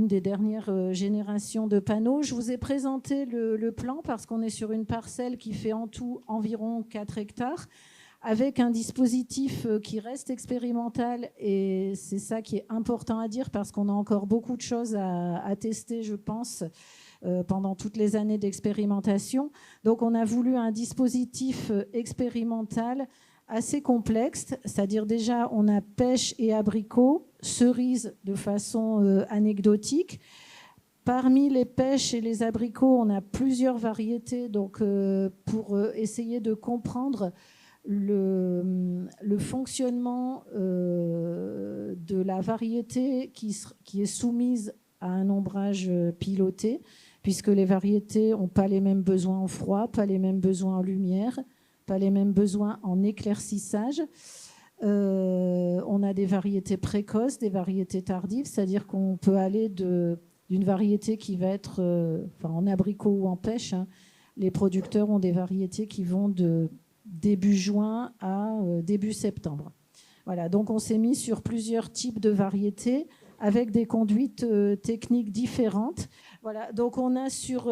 des dernières générations de panneaux. Je vous ai présenté le plan parce qu'on est sur une parcelle qui fait en tout environ 4 hectares, avec un dispositif qui reste expérimental, et c'est ça qui est important à dire parce qu'on a encore beaucoup de choses à tester, je pense, pendant toutes les années d'expérimentation. Donc on a voulu un dispositif expérimental assez complexe, c'est-à-dire déjà on a pêche et abricots, cerises de façon anecdotique. Parmi les pêches et les abricots, on a plusieurs variétés, donc pour essayer de comprendre le fonctionnement de la variété qui est soumise à un ombrage piloté, puisque les variétés n'ont pas les mêmes besoins en froid, pas les mêmes besoins en lumière, pas les mêmes besoins en éclaircissage. On a des variétés précoces, des variétés tardives, c'est-à-dire qu'on peut aller d'une variété qui va être en abricot ou en pêche. Hein. Les producteurs ont des variétés qui vont de début juin à début septembre. Voilà, donc on s'est mis sur plusieurs types de variétés avec des conduites techniques différentes. Voilà, donc on a sur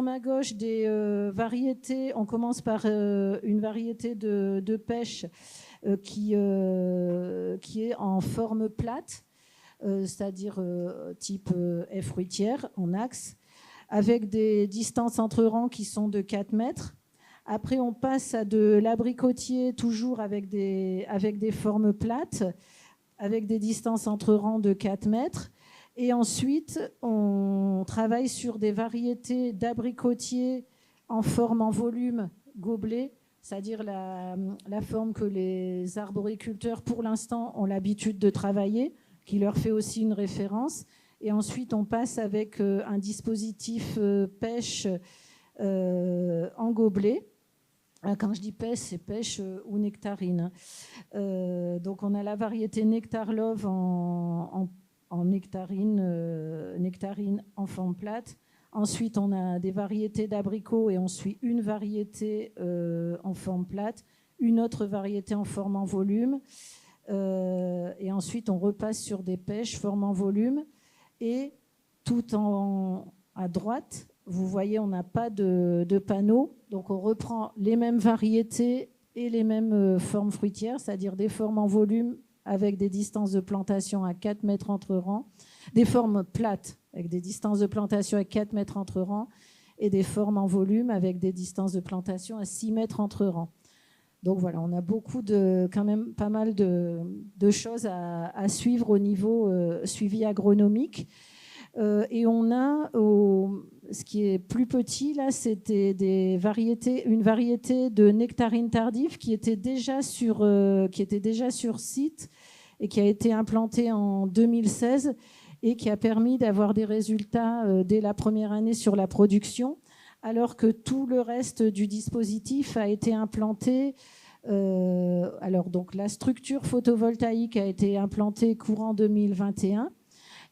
ma gauche des variétés. On commence par une variété de pêche qui est en forme plate, c'est-à-dire type F fruitière, en axe, avec des distances entre rangs qui sont de 4 mètres. Après, on passe à de l'abricotier, toujours avec des formes plates, avec des distances entre rangs de 4 mètres. Et ensuite, on travaille sur des variétés d'abricotier en forme en volume gobelet, c'est-à-dire la forme que les arboriculteurs, pour l'instant, ont l'habitude de travailler, qui leur fait aussi une référence. Et ensuite, on passe avec un dispositif pêche en gobelet. Quand je dis pêche, c'est pêche ou nectarine. Donc on a la variété Nectar Love en nectarine, nectarine en forme plate. Ensuite, on a des variétés d'abricots et on suit une variété en forme plate, une autre variété en forme en volume. Et ensuite, on repasse sur des pêches forme en volume. Et tout à droite, vous voyez, on n'a pas de panneaux, donc on reprend les mêmes variétés et les mêmes formes fruitières, c'est-à-dire des formes en volume avec des distances de plantation à 4 mètres entre rangs, des formes plates avec des distances de plantation à 4 mètres entre rangs, et des formes en volume avec des distances de plantation à 6 mètres entre rangs. Donc voilà, on a quand même pas mal de choses à suivre au niveau suivi agronomique. Et on a, ce qui est plus petit, là, c'était une variété de nectarine tardive qui était déjà sur site et qui a été implantée en 2016 et qui a permis d'avoir des résultats dès la première année sur la production, alors que tout le reste du dispositif a été implanté. Alors, donc, la structure photovoltaïque a été implantée courant 2021.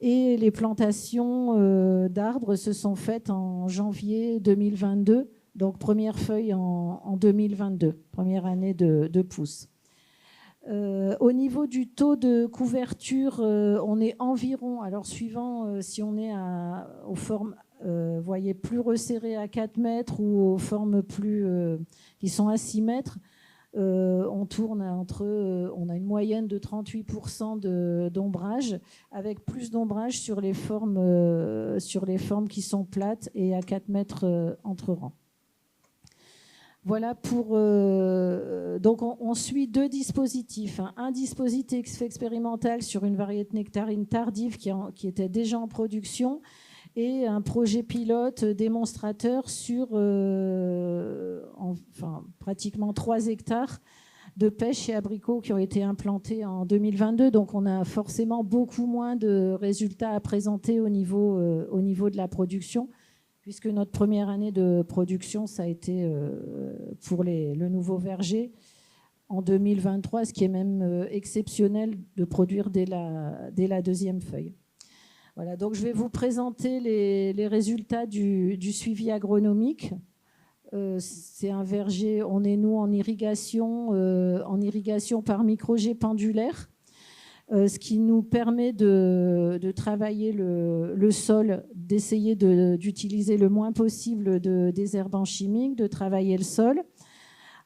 Et les plantations d'arbres se sont faites en janvier 2022, donc première feuille en 2022, première année de pousse. Au niveau du taux de couverture, on est environ, alors suivant si on est aux formes voyez, plus resserrées à 4 mètres ou aux formes qui sont à 6 mètres, on tourne on a une moyenne de 38% d'ombrage, avec plus d'ombrage sur les formes qui sont plates et à 4 mètres entre rangs. Voilà pour. Donc on suit 2 dispositifs. Un dispositif expérimental sur une variété nectarine tardive qui était déjà en production, et un projet pilote démonstrateur sur pratiquement 3 hectares de pêche et abricots qui ont été implantés en 2022. Donc on a forcément beaucoup moins de résultats à présenter au niveau de la production, puisque notre première année de production, ça a été pour le nouveau verger en 2023, ce qui est même exceptionnel de produire dès la 2e feuille. Voilà, donc je vais vous présenter les résultats du suivi agronomique. C'est un verger, on est nous en irrigation par micro-jet pendulaire, ce qui nous permet de travailler le sol, d'essayer d'utiliser le moins possible de désherbants chimiques, de travailler le sol.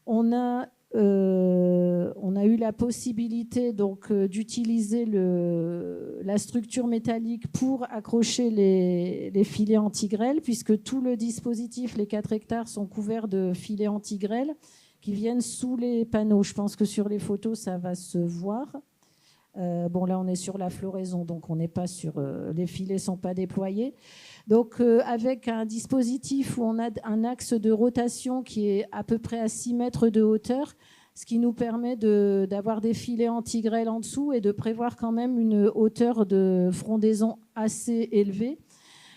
On a eu la possibilité donc d'utiliser la structure métallique pour accrocher les filets anti-grêle, puisque tout le dispositif, les 4 hectares, sont couverts de filets anti-grêle qui viennent sous les panneaux. Je pense que sur les photos, ça va se voir. Bon, là, on est sur la floraison, donc on n'est pas sur... les filets ne sont pas déployés. Donc, avec un dispositif où on a un axe de rotation qui est à peu près à 6 mètres de hauteur, ce qui nous permet d'avoir des filets anti-grêle en dessous et de prévoir quand même une hauteur de frondaison assez élevée,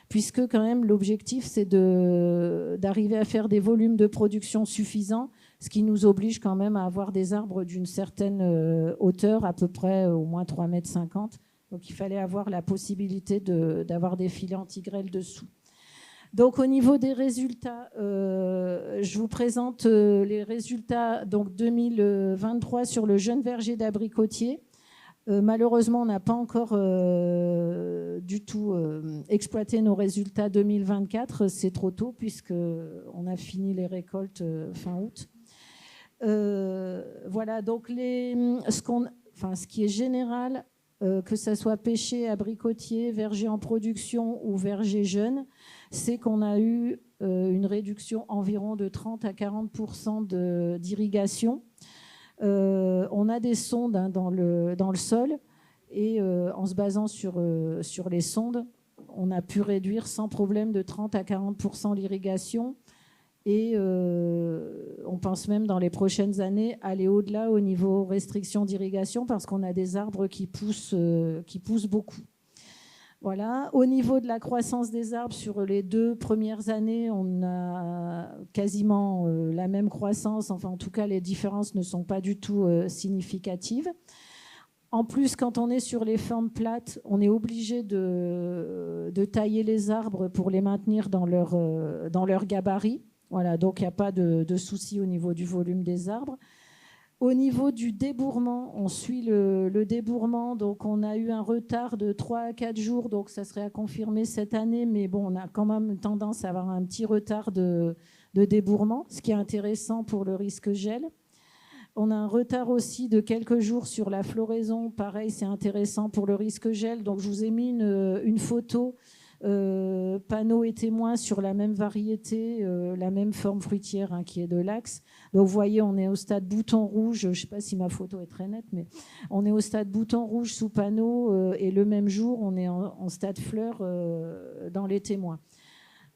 puisque quand même l'objectif, c'est d'arriver à faire des volumes de production suffisants, ce qui nous oblige quand même à avoir des arbres d'une certaine hauteur, à peu près au moins 3,50 mètres. Donc il fallait avoir la possibilité d'avoir des filets anti-grêle dessous. Donc au niveau des résultats, je vous présente les résultats donc 2023 sur le jeune verger d'abricotier. Malheureusement, on n'a pas encore du tout exploité nos résultats 2024. C'est trop tôt puisqu'on a fini les récoltes fin août. Voilà, donc ce qui est général, que ça soit pêcher, abricotier, verger en production ou verger jeune, c'est qu'on a eu une réduction environ de 30 à 40% d'irrigation. On a des sondes dans le sol et en se basant sur les sondes, on a pu réduire sans problème de 30 à 40% l'irrigation. Et on pense même dans les prochaines années aller au-delà au niveau restriction d'irrigation parce qu'on a des arbres qui poussent beaucoup. Voilà. Au niveau de la croissance des arbres, sur les 2 premières années, on a quasiment la même croissance. Enfin, en tout cas, les différences ne sont pas du tout significatives. En plus, quand on est sur les formes plates, on est obligé de tailler les arbres pour les maintenir dans leur gabarit. Voilà, donc il n'y a pas de souci au niveau du volume des arbres. Au niveau du débourrement, on suit le débourrement. Donc on a eu un retard de 3 à 4 jours, donc ça serait à confirmer cette année. Mais bon, on a quand même tendance à avoir un petit retard de débourrement, ce qui est intéressant pour le risque gel. On a un retard aussi de quelques jours sur la floraison. Pareil, c'est intéressant pour le risque gel. Donc je vous ai mis une photo panneaux et témoins sur la même variété, la même forme fruitière qui est de l'axe. Donc vous voyez, on est au stade bouton rouge, je ne sais pas si ma photo est très nette, mais on est au stade bouton rouge sous panneau et le même jour, on est en stade fleur dans les témoins.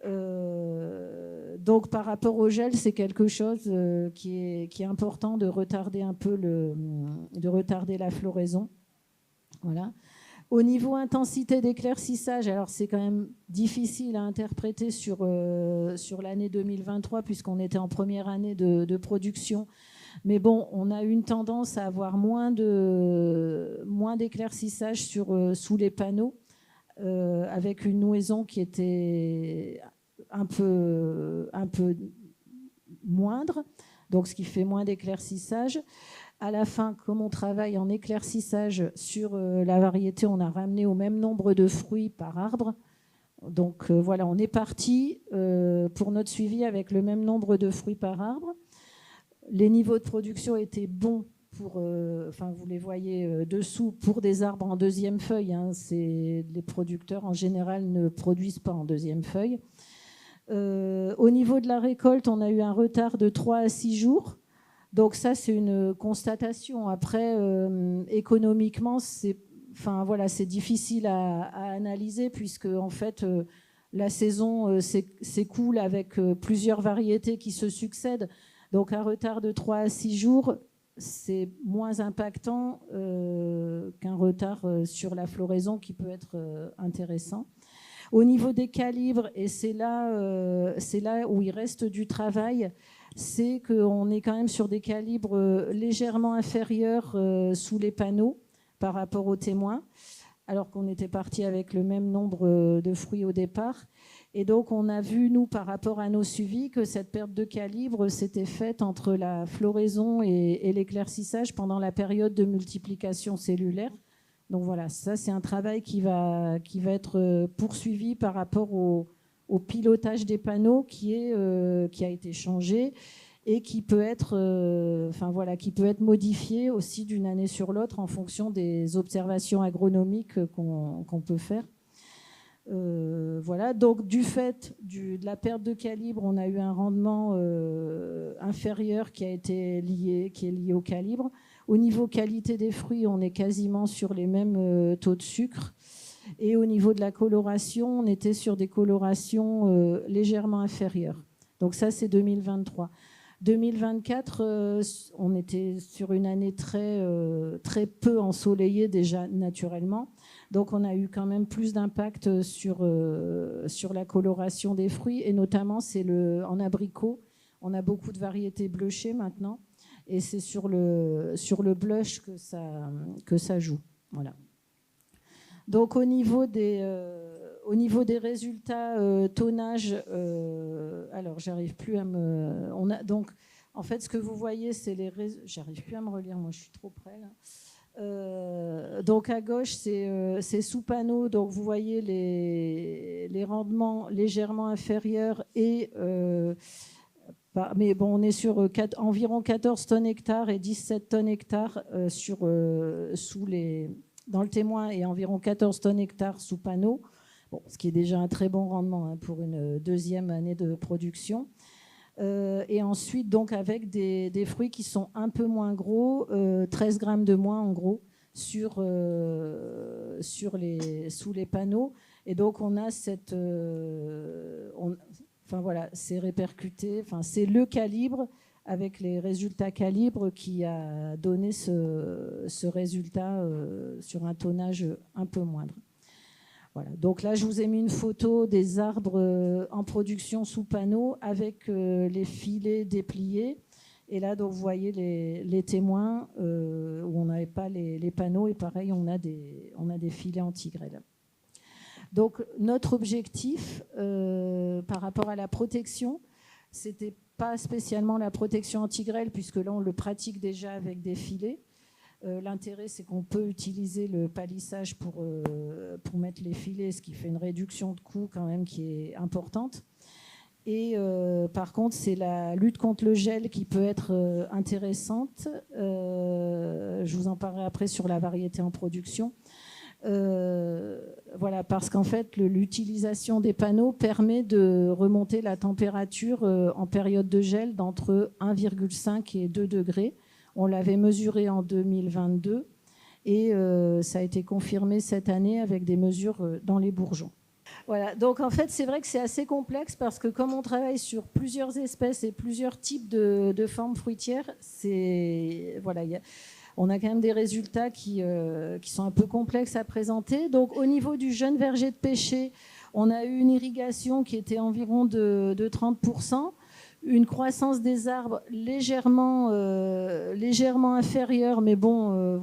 Donc par rapport au gel, c'est quelque chose qui est important de retarder un peu de retarder la floraison. Voilà. Au niveau intensité d'éclaircissage, alors c'est quand même difficile à interpréter sur l'année 2023 puisqu'on était en première année de production. Mais bon, on a eu une tendance à avoir moins d'éclaircissage sous les panneaux avec une nouaison qui était un peu moindre, donc ce qui fait moins d'éclaircissage. À la fin, comme on travaille en éclaircissage sur la variété, on a ramené au même nombre de fruits par arbre. Donc voilà, on est parti pour notre suivi avec le même nombre de fruits par arbre. Les niveaux de production étaient bons vous les voyez dessous, pour des arbres en deuxième feuille. Les producteurs en général ne produisent pas en deuxième feuille. Au niveau de la récolte, on a eu un retard de 3 à 6 jours. Donc ça, c'est une constatation. Après, économiquement, c'est difficile à analyser puisque en fait, la saison s'écoule avec plusieurs variétés qui se succèdent. Donc un retard de 3 à 6 jours, c'est moins impactant qu'un retard sur la floraison qui peut être intéressant. Au niveau des calibres, et c'est là où il reste du travail, c'est qu'on est quand même sur des calibres légèrement inférieurs sous les panneaux par rapport aux témoins. alors qu'on était parti avec le même nombre de fruits au départ. Et donc, on a vu, nous, par rapport à nos suivis, que cette perte de calibre s'était faite entre la floraison et l'éclaircissage pendant la période de multiplication cellulaire. Donc voilà, ça, c'est un travail qui va être poursuivi par rapport au pilotage des panneaux qui a été changé et qui peut être modifié aussi d'une année sur l'autre en fonction des observations agronomiques qu'on peut faire. Voilà, donc du fait de la perte de calibre, on a eu un rendement inférieur qui est lié au calibre. Au niveau qualité des fruits, on est quasiment sur les mêmes taux de sucre. Et au niveau de la coloration, on était sur des colorations légèrement inférieures. Donc ça, c'est 2023. 2024, on était sur une année très peu ensoleillée déjà naturellement. Donc on a eu quand même plus d'impact sur la coloration des fruits, et notamment en abricot. On a beaucoup de variétés bleuchées maintenant, et c'est sur le blush que ça joue. Voilà. Donc au niveau des résultats tonnage, alors j'arrive plus à me... donc en fait ce que vous voyez c'est j'arrive plus à me relire, moi je suis trop près là. Donc à gauche c'est sous panneau, donc vous voyez les rendements légèrement inférieurs mais bon, on est sur environ 14 tonnes hectares et 17 tonnes hectares dans le témoin, et environ 14 tonnes hectares sous panneau. Bon, ce qui est déjà un très bon rendement pour une deuxième année de production. Et ensuite, donc, avec des fruits qui sont un peu moins gros, 13 grammes de moins en gros, sous les panneaux. Et donc, on a c'est répercuté, c'est le calibre avec les résultats calibre qui a donné ce résultat sur un tonnage un peu moindre. Voilà. Donc là, je vous ai mis une photo des arbres en production sous panneau avec les filets dépliés. Et là, donc, vous voyez les témoins où on n'avait pas les panneaux. Et pareil, on a des filets anti-grêle. Donc notre objectif par rapport à la protection, c'était pas spécialement la protection anti-grêle, puisque là on le pratique déjà avec des filets. L'intérêt, c'est qu'on peut utiliser le palissage pour mettre les filets, ce qui fait une réduction de coût quand même qui est importante. Et par contre, c'est la lutte contre le gel qui peut être intéressante. Je vous en parlerai après sur la variété en production. Voilà, parce qu'en fait, l'utilisation des panneaux permet de remonter la température en période de gel d'entre 1,5 et 2 degrés. On l'avait mesuré en 2022 et ça a été confirmé cette année avec des mesures dans les bourgeons. Voilà, donc en fait, c'est vrai que c'est assez complexe parce que comme on travaille sur plusieurs espèces et plusieurs types de formes fruitières, on a quand même des résultats qui sont un peu complexes à présenter. Donc, au niveau du jeune verger de pêcher, on a eu une irrigation qui était environ de 30%, une croissance des arbres légèrement inférieure, mais bon,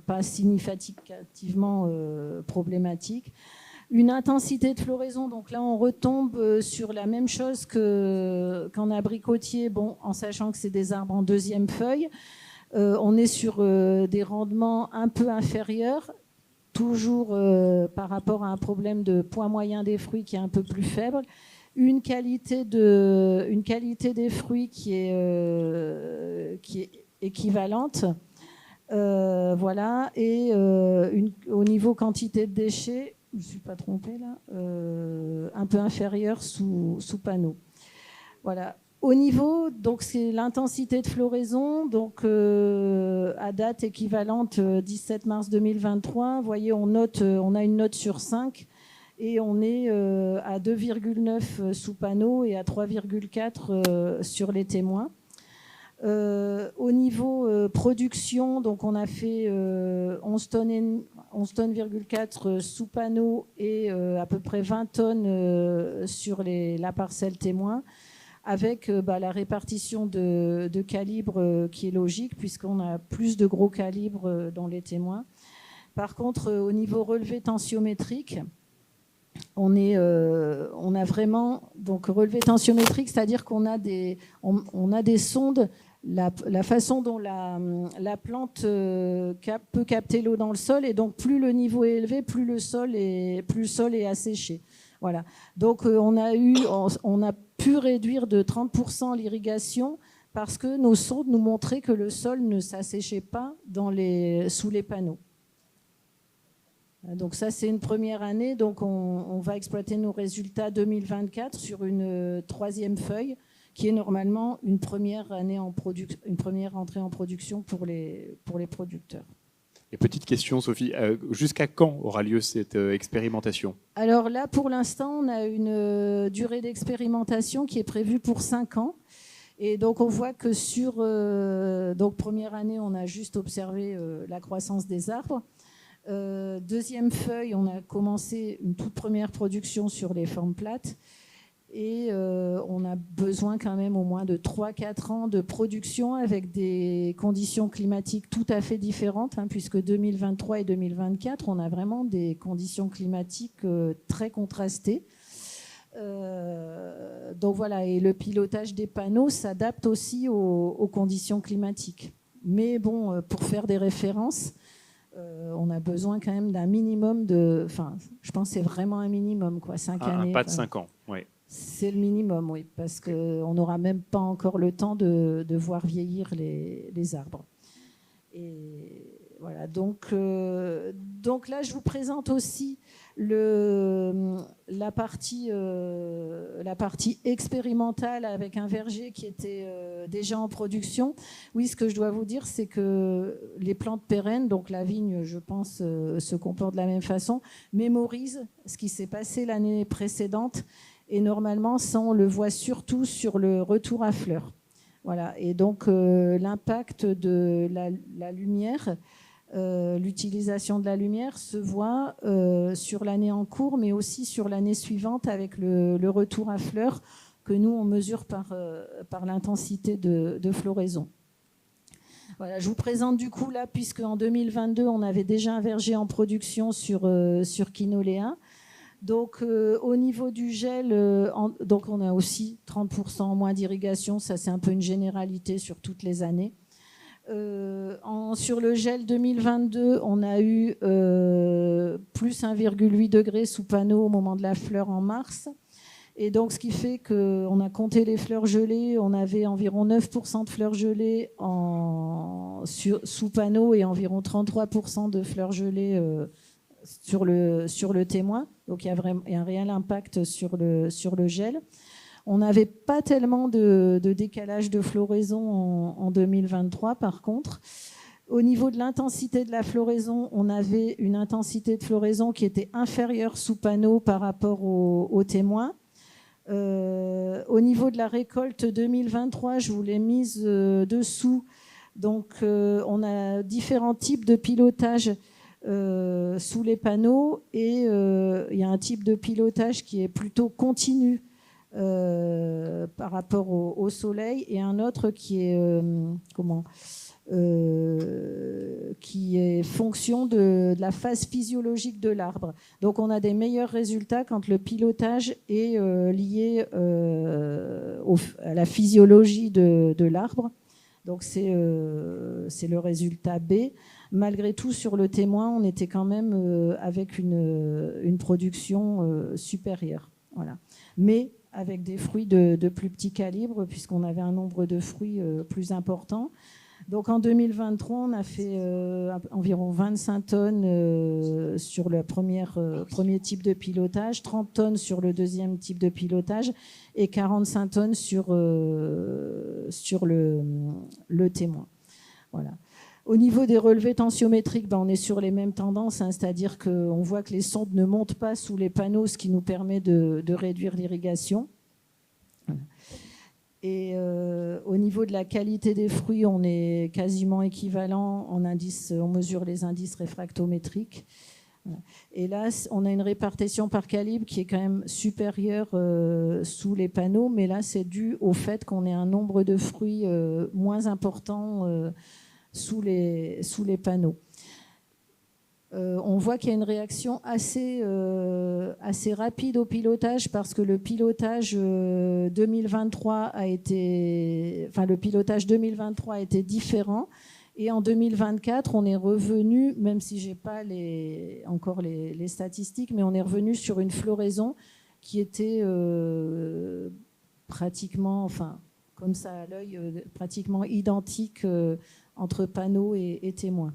pas significativement problématique. Une intensité de floraison, donc là, on retombe sur la même chose qu'en abricotier, bon, en sachant que c'est des arbres en deuxième feuille. On est sur des rendements un peu inférieurs, toujours par rapport à un problème de poids moyen des fruits qui est un peu plus faible, une qualité des fruits qui est équivalente, voilà, et au niveau quantité de déchets, je ne me suis pas trompée là, un peu inférieure sous panneau. Voilà. Au niveau, donc c'est l'intensité de floraison, donc à date équivalente 17 mars 2023. Vous voyez, on a une note sur 5 et on est à 2,9 sous panneau et à 3,4 sur les témoins. Au niveau production, donc on a fait 11 tonnes,4 sous panneau et à peu près 20 tonnes sur la parcelle témoin, avec la répartition de calibre qui est logique, puisqu'on a plus de gros calibres dans les témoins. Par contre, au niveau relevé tensiométrique, on a vraiment donc relevé tensiométrique, c'est-à-dire qu'on a on a des sondes. La façon dont la plante peut capter l'eau dans le sol, et donc plus le niveau est élevé, plus le sol est asséché. Voilà. Donc on a pu réduire de 30% l'irrigation parce que nos sondes nous montraient que le sol ne s'asséchait pas sous les panneaux. Donc ça, c'est une première année. Donc on va exploiter nos résultats 2024 sur une troisième feuille, qui est normalement une première entrée en production pour les producteurs. Et petite question, Sophie, jusqu'à quand aura lieu cette expérimentation? Alors là, pour l'instant, on a une durée d'expérimentation qui est prévue pour 5 ans. Et donc on voit que donc première année, on a juste observé la croissance des arbres. Deuxième feuille, on a commencé une toute première production sur les formes plates. Et on a besoin quand même au moins de 3-4 ans de production avec des conditions climatiques tout à fait différentes, puisque 2023 et 2024, on a vraiment des conditions climatiques très contrastées. Donc voilà, et le pilotage des panneaux s'adapte aussi aux conditions climatiques. Mais bon, pour faire des références, on a besoin quand même d'un minimum je pense que c'est vraiment un minimum, 5 années. Un pas de 5 ans, oui. C'est le minimum, oui, parce qu'on n'aura même pas encore le temps de voir vieillir les arbres. Et voilà, donc là, je vous présente aussi la partie expérimentale avec un verger qui était déjà en production. Oui, ce que je dois vous dire, c'est que les plantes pérennes, donc la vigne, je pense, se comporte de la même façon, mémorisent ce qui s'est passé l'année précédente. Et normalement, ça, on le voit surtout sur le retour à fleurs. Voilà. Et donc, l'impact de la lumière, l'utilisation de la lumière se voit sur l'année en cours, mais aussi sur l'année suivante avec le retour à fleurs que nous, on mesure par l'intensité de floraison. Voilà, je vous présente du coup là, puisque en 2022, on avait déjà un verger en production sur Quinoléa. Donc, au niveau du gel, donc on a aussi 30% moins d'irrigation. Ça, c'est un peu une généralité sur toutes les années. Sur le gel 2022, on a eu plus 1,8 degré sous panneau au moment de la fleur en mars. Et donc, ce qui fait qu'on a compté les fleurs gelées. On avait environ 9% de fleurs gelées sous panneau et environ 33% de fleurs gelées sur le témoin. Donc il y a un réel impact sur le gel. On n'avait pas tellement de décalage de floraison en 2023 par contre. Au niveau de l'intensité de la floraison, on avait une intensité de floraison qui était inférieure sous panneau par rapport au témoin. Au niveau de la récolte 2023, je vous l'ai mise dessous. Donc on a différents types de pilotage sous les panneaux, et il y a un type de pilotage qui est plutôt continu par rapport au soleil, et un autre qui est fonction de la phase physiologique de l'arbre. Donc on a des meilleurs résultats quand le pilotage est lié à la physiologie de l'arbre. Donc c'est le résultat B. Malgré tout, sur le témoin, on était quand même avec une production supérieure. Voilà. Mais avec des fruits de plus petit calibre, puisqu'on avait un nombre de fruits plus important. Donc en 2023, on a fait environ 25 tonnes sur le premier type de pilotage, 30 tonnes sur le deuxième type de pilotage et 45 tonnes sur le témoin. Voilà. Au niveau des relevés tensiométriques, on est sur les mêmes tendances, c'est-à-dire qu'on voit que les sondes ne montent pas sous les panneaux, ce qui nous permet de réduire l'irrigation. Voilà. Et au niveau de la qualité des fruits, on est quasiment équivalent en indice, on mesure les indices réfractométriques. Voilà. Et là, on a une répartition par calibre qui est quand même supérieure sous les panneaux, mais là, c'est dû au fait qu'on ait un nombre de fruits moins important sous les panneaux. On voit qu'il y a une réaction assez rapide au pilotage parce que le pilotage 2023 a été différent. Et en 2024, on est revenu, même si je n'ai pas encore les statistiques, mais on est revenu sur une floraison qui était pratiquement, enfin, comme ça à l'œil, pratiquement identique entre panneaux et témoins.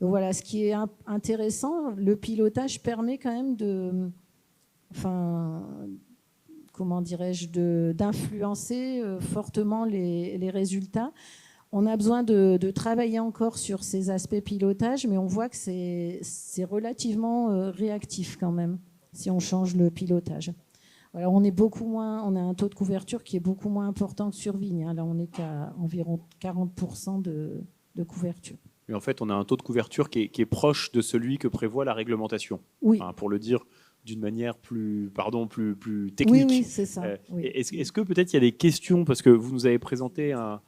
Donc voilà, ce qui est intéressant, le pilotage permet quand même d'influencer fortement les résultats. On a besoin de travailler encore sur ces aspects pilotage, mais on voit que c'est relativement réactif quand même, si on change le pilotage. Voilà, on a un taux de couverture qui est beaucoup moins important que sur vigne. Là, on n'est qu'à environ 40% de couverture. Mais en fait, on a un taux de couverture qui est proche de celui que prévoit la réglementation. Oui. Enfin, pour le dire d'une manière plus technique. Oui, c'est ça. Oui. Est-ce que peut-être il y a des questions, parce que vous nous avez présenté un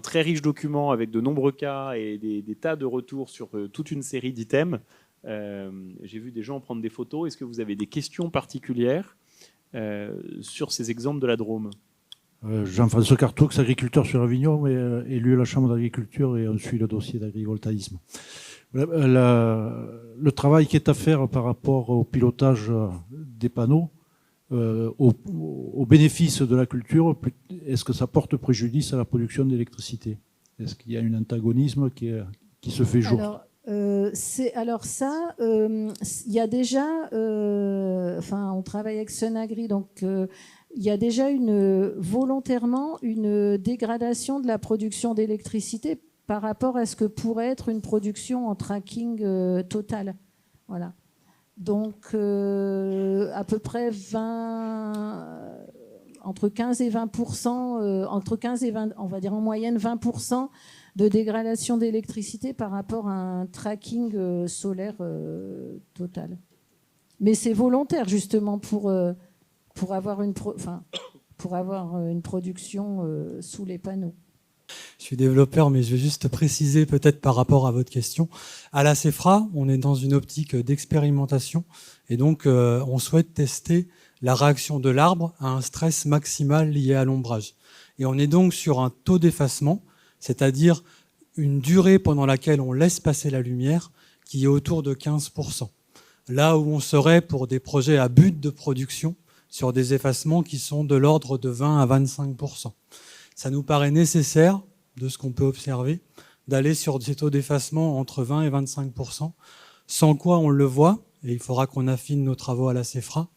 très riche document avec de nombreux cas et des tas de retours sur toute une série d'items. J'ai vu des gens prendre des photos. Est-ce que vous avez des questions particulières sur ces exemples de la Drôme? Jean-François Cartoux, agriculteur sur Avignon, élu à la Chambre d'agriculture, et on suit le dossier d'agrivoltaïsme. Le travail qui est à faire par rapport au pilotage des panneaux, au bénéfice de la culture, est-ce que ça porte préjudice à la production d'électricité? Est-ce qu'il y a un antagonisme qui se fait jour? Il y a déjà, on travaille avec Sunagri, donc il y a déjà volontairement une dégradation de la production d'électricité par rapport à ce que pourrait être une production en tracking total. Voilà. Donc, à peu près entre 15 et 20%, entre 15 et 20, on va dire en moyenne 20% de dégradation d'électricité par rapport à un tracking solaire total. Mais c'est volontaire, justement, pour avoir une production sous les panneaux. Je suis développeur, mais je vais juste préciser peut-être par rapport à votre question. À la CEFRA, on est dans une optique d'expérimentation et donc on souhaite tester la réaction de l'arbre à un stress maximal lié à l'ombrage. Et on est donc sur un taux d'effacement, c'est-à-dire une durée pendant laquelle on laisse passer la lumière qui est autour de 15%. Là où on serait pour des projets à but de production sur des effacements qui sont de l'ordre de 20 à 25%. Ça nous paraît nécessaire, de ce qu'on peut observer, d'aller sur des taux d'effacement entre 20 et 25%, sans quoi on le voit, et il faudra qu'on affine nos travaux à la CEFRA,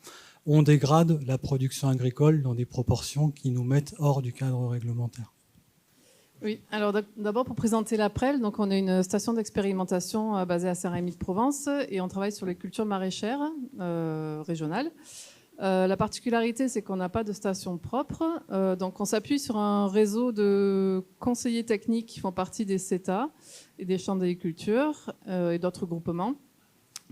on dégrade la production agricole dans des proportions qui nous mettent hors du cadre réglementaire. Oui, alors d'abord pour présenter l'APREL, donc on est une station d'expérimentation basée à Saint-Rémy-de-Provence et on travaille sur les cultures maraîchères régionales. La particularité, c'est qu'on n'a pas de station propre, donc on s'appuie sur un réseau de conseillers techniques qui font partie des CETA et des chambres d'agriculture et d'autres groupements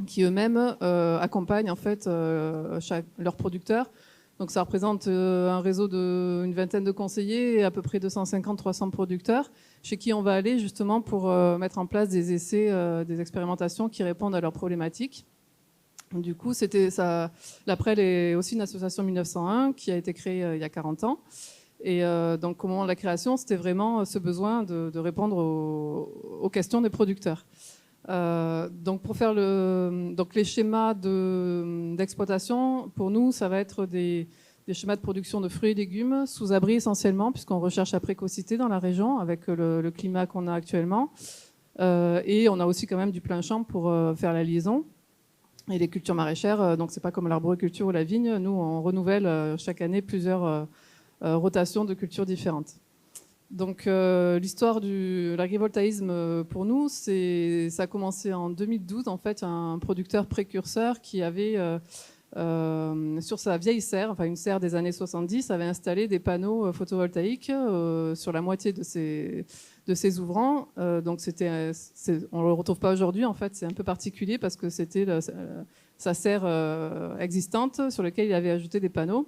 qui eux-mêmes accompagnent en fait leurs producteurs. Donc ça représente un réseau d'une vingtaine de conseillers et à peu près 250-300 producteurs chez qui on va aller justement pour mettre en place des essais, des expérimentations qui répondent à leurs problématiques. Du coup, l'APREL est aussi une association 1901 qui a été créée il y a 40 ans. Et donc, au moment de la création, c'était vraiment ce besoin de répondre aux questions des producteurs. Donc, pour faire les schémas d'exploitation, pour nous, ça va être des schémas de production de fruits et légumes sous abri essentiellement, puisqu'on recherche la précocité dans la région avec le climat qu'on a actuellement. Et on a aussi quand même du plein champ pour faire la liaison. Et les cultures maraîchères, donc c'est pas comme l'arboriculture ou la vigne. Nous, on renouvelle chaque année plusieurs rotations de cultures différentes. Donc l'histoire de l'agrivoltaïsme pour nous, ça a commencé en 2012. En fait, un producteur précurseur qui avait sur sa vieille serre, enfin une serre des années 70, avait installé des panneaux photovoltaïques sur la moitié de ses ouvrants. Donc on le retrouve pas aujourd'hui. En fait, c'est un peu particulier parce que c'était sa serre existante sur laquelle il avait ajouté des panneaux.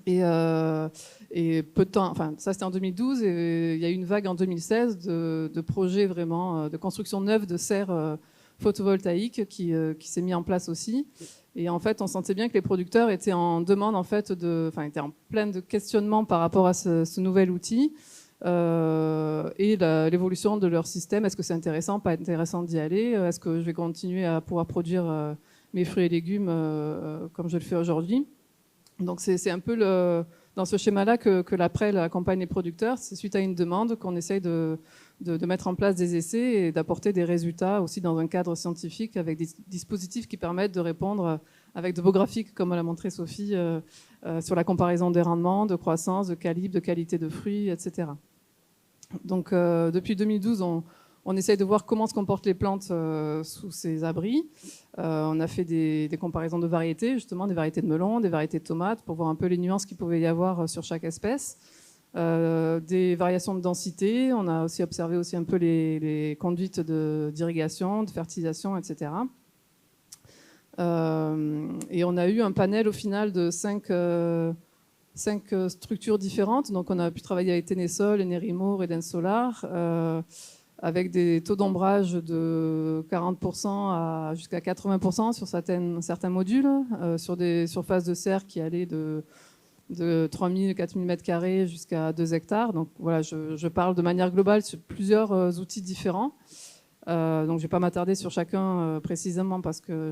Et peu de temps, enfin ça c'était en 2012 et il y a eu une vague en 2016 de projets vraiment de construction neuve de serres photovoltaïque qui s'est mis en place aussi. Et en fait, on sentait bien que les producteurs étaient en demande, en fait, étaient en plein de questionnements par rapport à ce nouvel outil et l'évolution de leur système. Est-ce que c'est intéressant, pas intéressant d'y aller? Est-ce que je vais continuer à pouvoir produire mes fruits et légumes comme je le fais aujourd'hui? Donc c'est un peu dans ce schéma-là que l'APREL accompagne les producteurs. C'est suite à une demande qu'on essaye de mettre en place des essais et d'apporter des résultats aussi dans un cadre scientifique avec des dispositifs qui permettent de répondre avec de beaux graphiques, comme l'a montré Sophie, sur la comparaison des rendements, de croissance, de calibre, de qualité de fruits, etc. Donc depuis 2012, on essaye de voir comment se comportent les plantes sous ces abris. On a fait des comparaisons de variétés, justement des variétés de melons, des variétés de tomates, pour voir un peu les nuances qu'il pouvait y avoir sur chaque espèce. Des variations de densité. On a aussi observé aussi un peu les conduites d'irrigation, de fertilisation, etc. Et on a eu un panel au final de 5 structures différentes. Donc on a pu travailler avec Ténésol, Enerimo, Reden Solar, avec des taux d'ombrage de 40% jusqu'à 80% sur certains modules, sur des surfaces de serre qui allaient de 3000, 4000 m² jusqu'à 2 hectares. Donc voilà, je parle de manière globale sur plusieurs outils différents. Donc je ne vais pas m'attarder sur chacun précisément parce que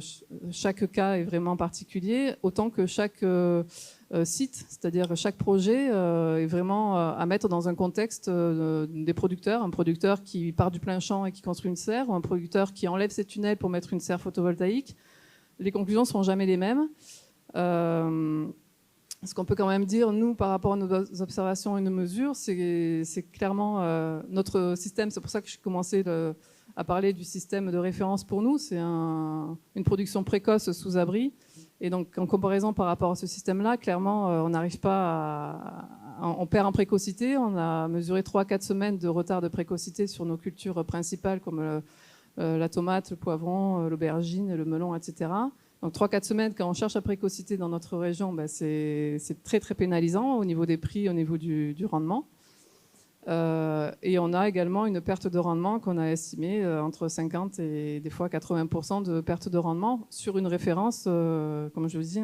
chaque cas est vraiment particulier, autant que chaque site, c'est-à-dire chaque projet est vraiment à mettre dans un contexte des producteurs. Un producteur qui part du plein champ et qui construit une serre, ou un producteur qui enlève ses tunnels pour mettre une serre photovoltaïque. Les conclusions ne seront jamais les mêmes. Ce qu'on peut quand même dire, nous, par rapport à nos observations et nos mesures, c'est clairement notre système. C'est pour ça que j'ai commencé à parler du système de référence pour nous. C'est une production précoce sous abri. Et donc, en comparaison par rapport à ce système-là, clairement, on n'arrive pas on perd en précocité. On a mesuré 3-4 semaines de retard de précocité sur nos cultures principales, comme la tomate, le poivron, l'aubergine, le melon, etc. Donc 3-4 semaines, quand on cherche la précocité dans notre région, c'est très très pénalisant au niveau des prix, au niveau du rendement. Et on a également une perte de rendement qu'on a estimée entre 50 et des fois 80% de perte de rendement sur une référence, comme je vous dis,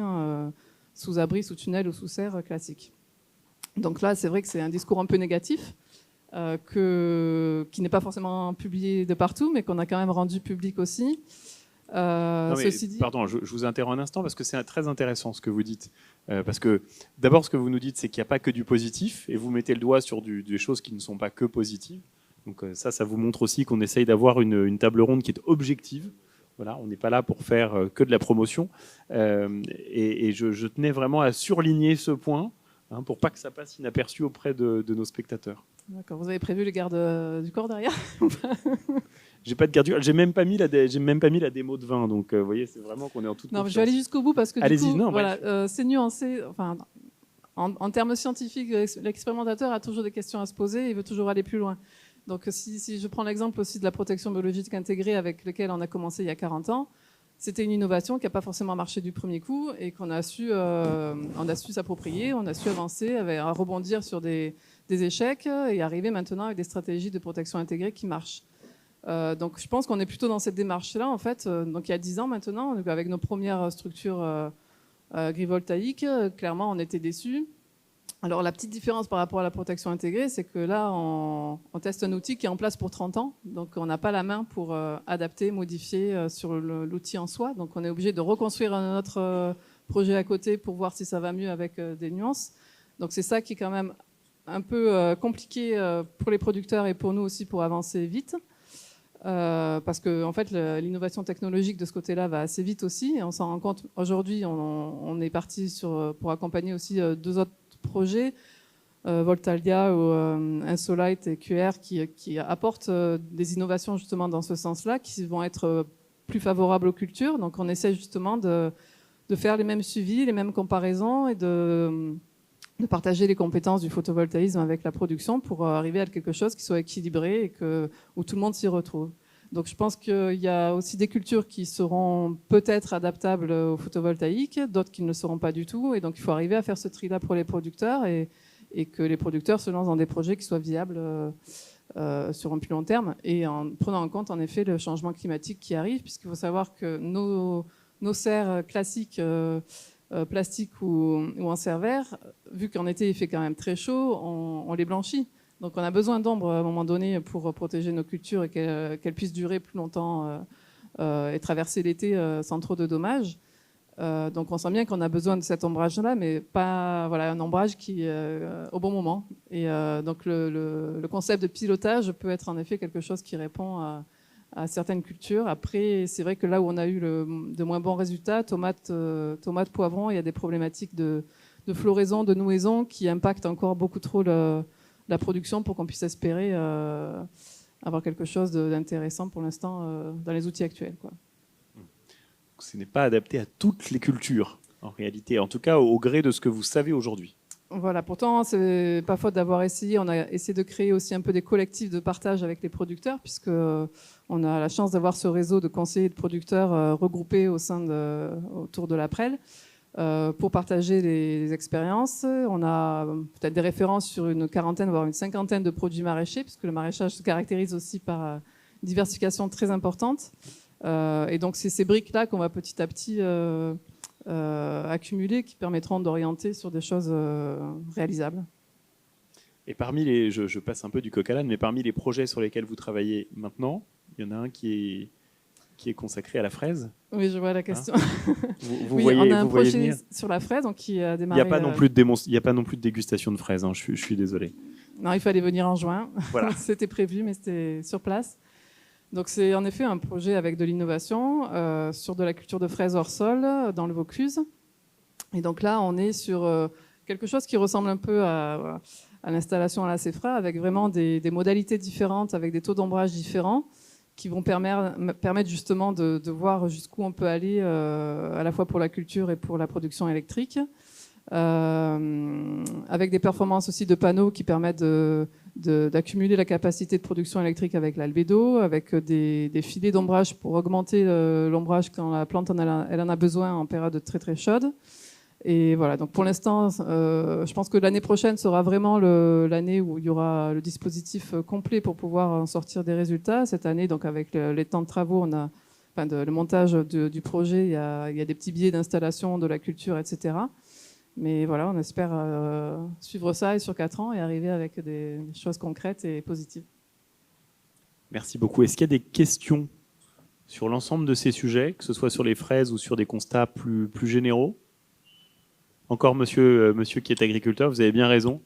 sous abri, sous tunnel ou sous serre classique. Donc là, c'est vrai que c'est un discours un peu négatif, qui n'est pas forcément publié de partout, mais qu'on a quand même rendu public aussi. Non, mais, pardon, je vous interromps un instant parce que c'est très intéressant ce que vous dites. Parce que d'abord, ce que vous nous dites, c'est qu'il n'y a pas que du positif et vous mettez le doigt sur des choses qui ne sont pas que positives. Donc ça vous montre aussi qu'on essaye d'avoir une table ronde qui est objective. Voilà, on n'est pas là pour faire que de la promotion. Et je tenais vraiment à surligner ce point pour pas que ça passe inaperçu auprès de nos spectateurs. D'accord. Vous avez prévu les gardes du corps derrière? J'ai pas de garde. J'ai même pas mis la démo de vin. Donc, vous voyez, c'est vraiment qu'on est en toute confiance. Non, je vais aller jusqu'au bout parce que du coup, non, voilà, c'est nuancé. Enfin, en termes scientifiques, l'expérimentateur a toujours des questions à se poser. Il veut toujours aller plus loin. Donc, si je prends l'exemple aussi de la protection biologique intégrée avec laquelle on a commencé il y a 40 ans, c'était une innovation qui n'a pas forcément marché du premier coup et qu'on a su s'approprier, on a su avancer, à rebondir sur des échecs et arriver maintenant avec des stratégies de protection intégrée qui marchent. Donc je pense qu'on est plutôt dans cette démarche-là en fait. Donc il y a 10 ans maintenant, avec nos premières structures agrivoltaïques, clairement on était déçus. Alors la petite différence par rapport à la protection intégrée, c'est que là on teste un outil qui est en place pour 30 ans, donc on n'a pas la main pour adapter, modifier sur l'outil en soi. Donc on est obligé de reconstruire un autre projet à côté pour voir si ça va mieux avec des nuances. Donc c'est ça qui est quand même un peu compliqué pour les producteurs et pour nous aussi pour avancer vite. Parce que en fait, l'innovation technologique de ce côté-là va assez vite aussi. Et on s'en rend compte. Aujourd'hui, on est parti pour accompagner aussi 2 autres projets, Voltalia ou Insolite et QR, qui apportent des innovations justement dans ce sens-là, qui vont être plus favorables aux cultures. Donc, on essaie justement de faire les mêmes suivis, les mêmes comparaisons et de partager les compétences du photovoltaïsme avec la production pour arriver à quelque chose qui soit équilibré et où tout le monde s'y retrouve. Donc je pense qu'il y a aussi des cultures qui seront peut-être adaptables au photovoltaïque, d'autres qui ne le seront pas du tout. Et donc il faut arriver à faire ce tri-là pour les producteurs et et que les producteurs se lancent dans des projets qui soient viables sur un plus long terme, et en prenant en compte en effet le changement climatique qui arrive, puisqu'il faut savoir que nos serres classiques plastiques ou en serre verre, vu qu'en été il fait quand même très chaud, on les blanchit. Donc on a besoin d'ombre à un moment donné pour protéger nos cultures et qu'elles puissent durer plus longtemps et traverser l'été sans trop de dommages. Donc on sent bien qu'on a besoin de cet ombrage-là, mais pas un ombrage qui au bon moment. Et donc le concept de pilotage peut être en effet quelque chose qui répond à certaines cultures. Après, c'est vrai que là où on a eu de moins bons résultats, tomates, poivrons, il y a des problématiques de floraison, de nouaison qui impactent encore beaucoup trop la production pour qu'on puisse espérer avoir quelque chose d'intéressant pour l'instant dans les outils actuels, quoi. Ce n'est pas adapté à toutes les cultures, en réalité, en tout cas au gré de ce que vous savez aujourd'hui. Voilà, pourtant, c'est pas faute d'avoir essayé. On a essayé de créer aussi un peu des collectifs de partage avec les producteurs, puisque on a la chance d'avoir ce réseau de conseillers et de producteurs regroupés autour de l'APREL pour partager les expériences. On a peut-être des références sur une quarantaine, voire une cinquantaine de produits maraîchers, puisque le maraîchage se caractérise aussi par une diversification très importante. Et donc, c'est ces briques-là qu'on va petit à petit accumuler, qui permettront d'orienter sur des choses réalisables. Et parmi je passe un peu du coq à l'âne, mais parmi les projets sur lesquels vous travaillez maintenant, il y en a un qui est consacré à la fraise. Oui, je vois la question. Oui, on a un projet sur la fraise, donc qui a démarré. Il n'y a pas non plus de dégustation de fraises, hein, je suis désolé. Non, il fallait venir en juin. Voilà. C'était prévu, mais c'était sur place. Donc c'est en effet un projet avec de l'innovation sur de la culture de fraises hors sol dans le Vaucluse. Et donc là, on est sur quelque chose qui ressemble un peu à l'installation à la CEFRA, avec vraiment des modalités différentes, avec des taux d'ombrage différents, qui vont permettre justement de voir jusqu'où on peut aller à la fois pour la culture et pour la production électrique. Avec des performances aussi de panneaux qui permettent d'accumuler la capacité de production électrique avec l'albédo, avec des filets d'ombrage pour augmenter l'ombrage quand la plante elle en a besoin en période très très chaude. Et voilà, donc pour l'instant, je pense que l'année prochaine sera vraiment l'année où il y aura le dispositif complet pour pouvoir en sortir des résultats. Cette année, donc avec les temps de travaux, le montage du projet, il y a des petits billets d'installation de la culture, etc. Mais voilà, on espère suivre ça et sur 4 ans et arriver avec des choses concrètes et positives. Merci beaucoup. Est-ce qu'il y a des questions sur l'ensemble de ces sujets, que ce soit sur les fraises ou sur des constats plus généraux? Encore monsieur qui est agriculteur, vous avez bien raison.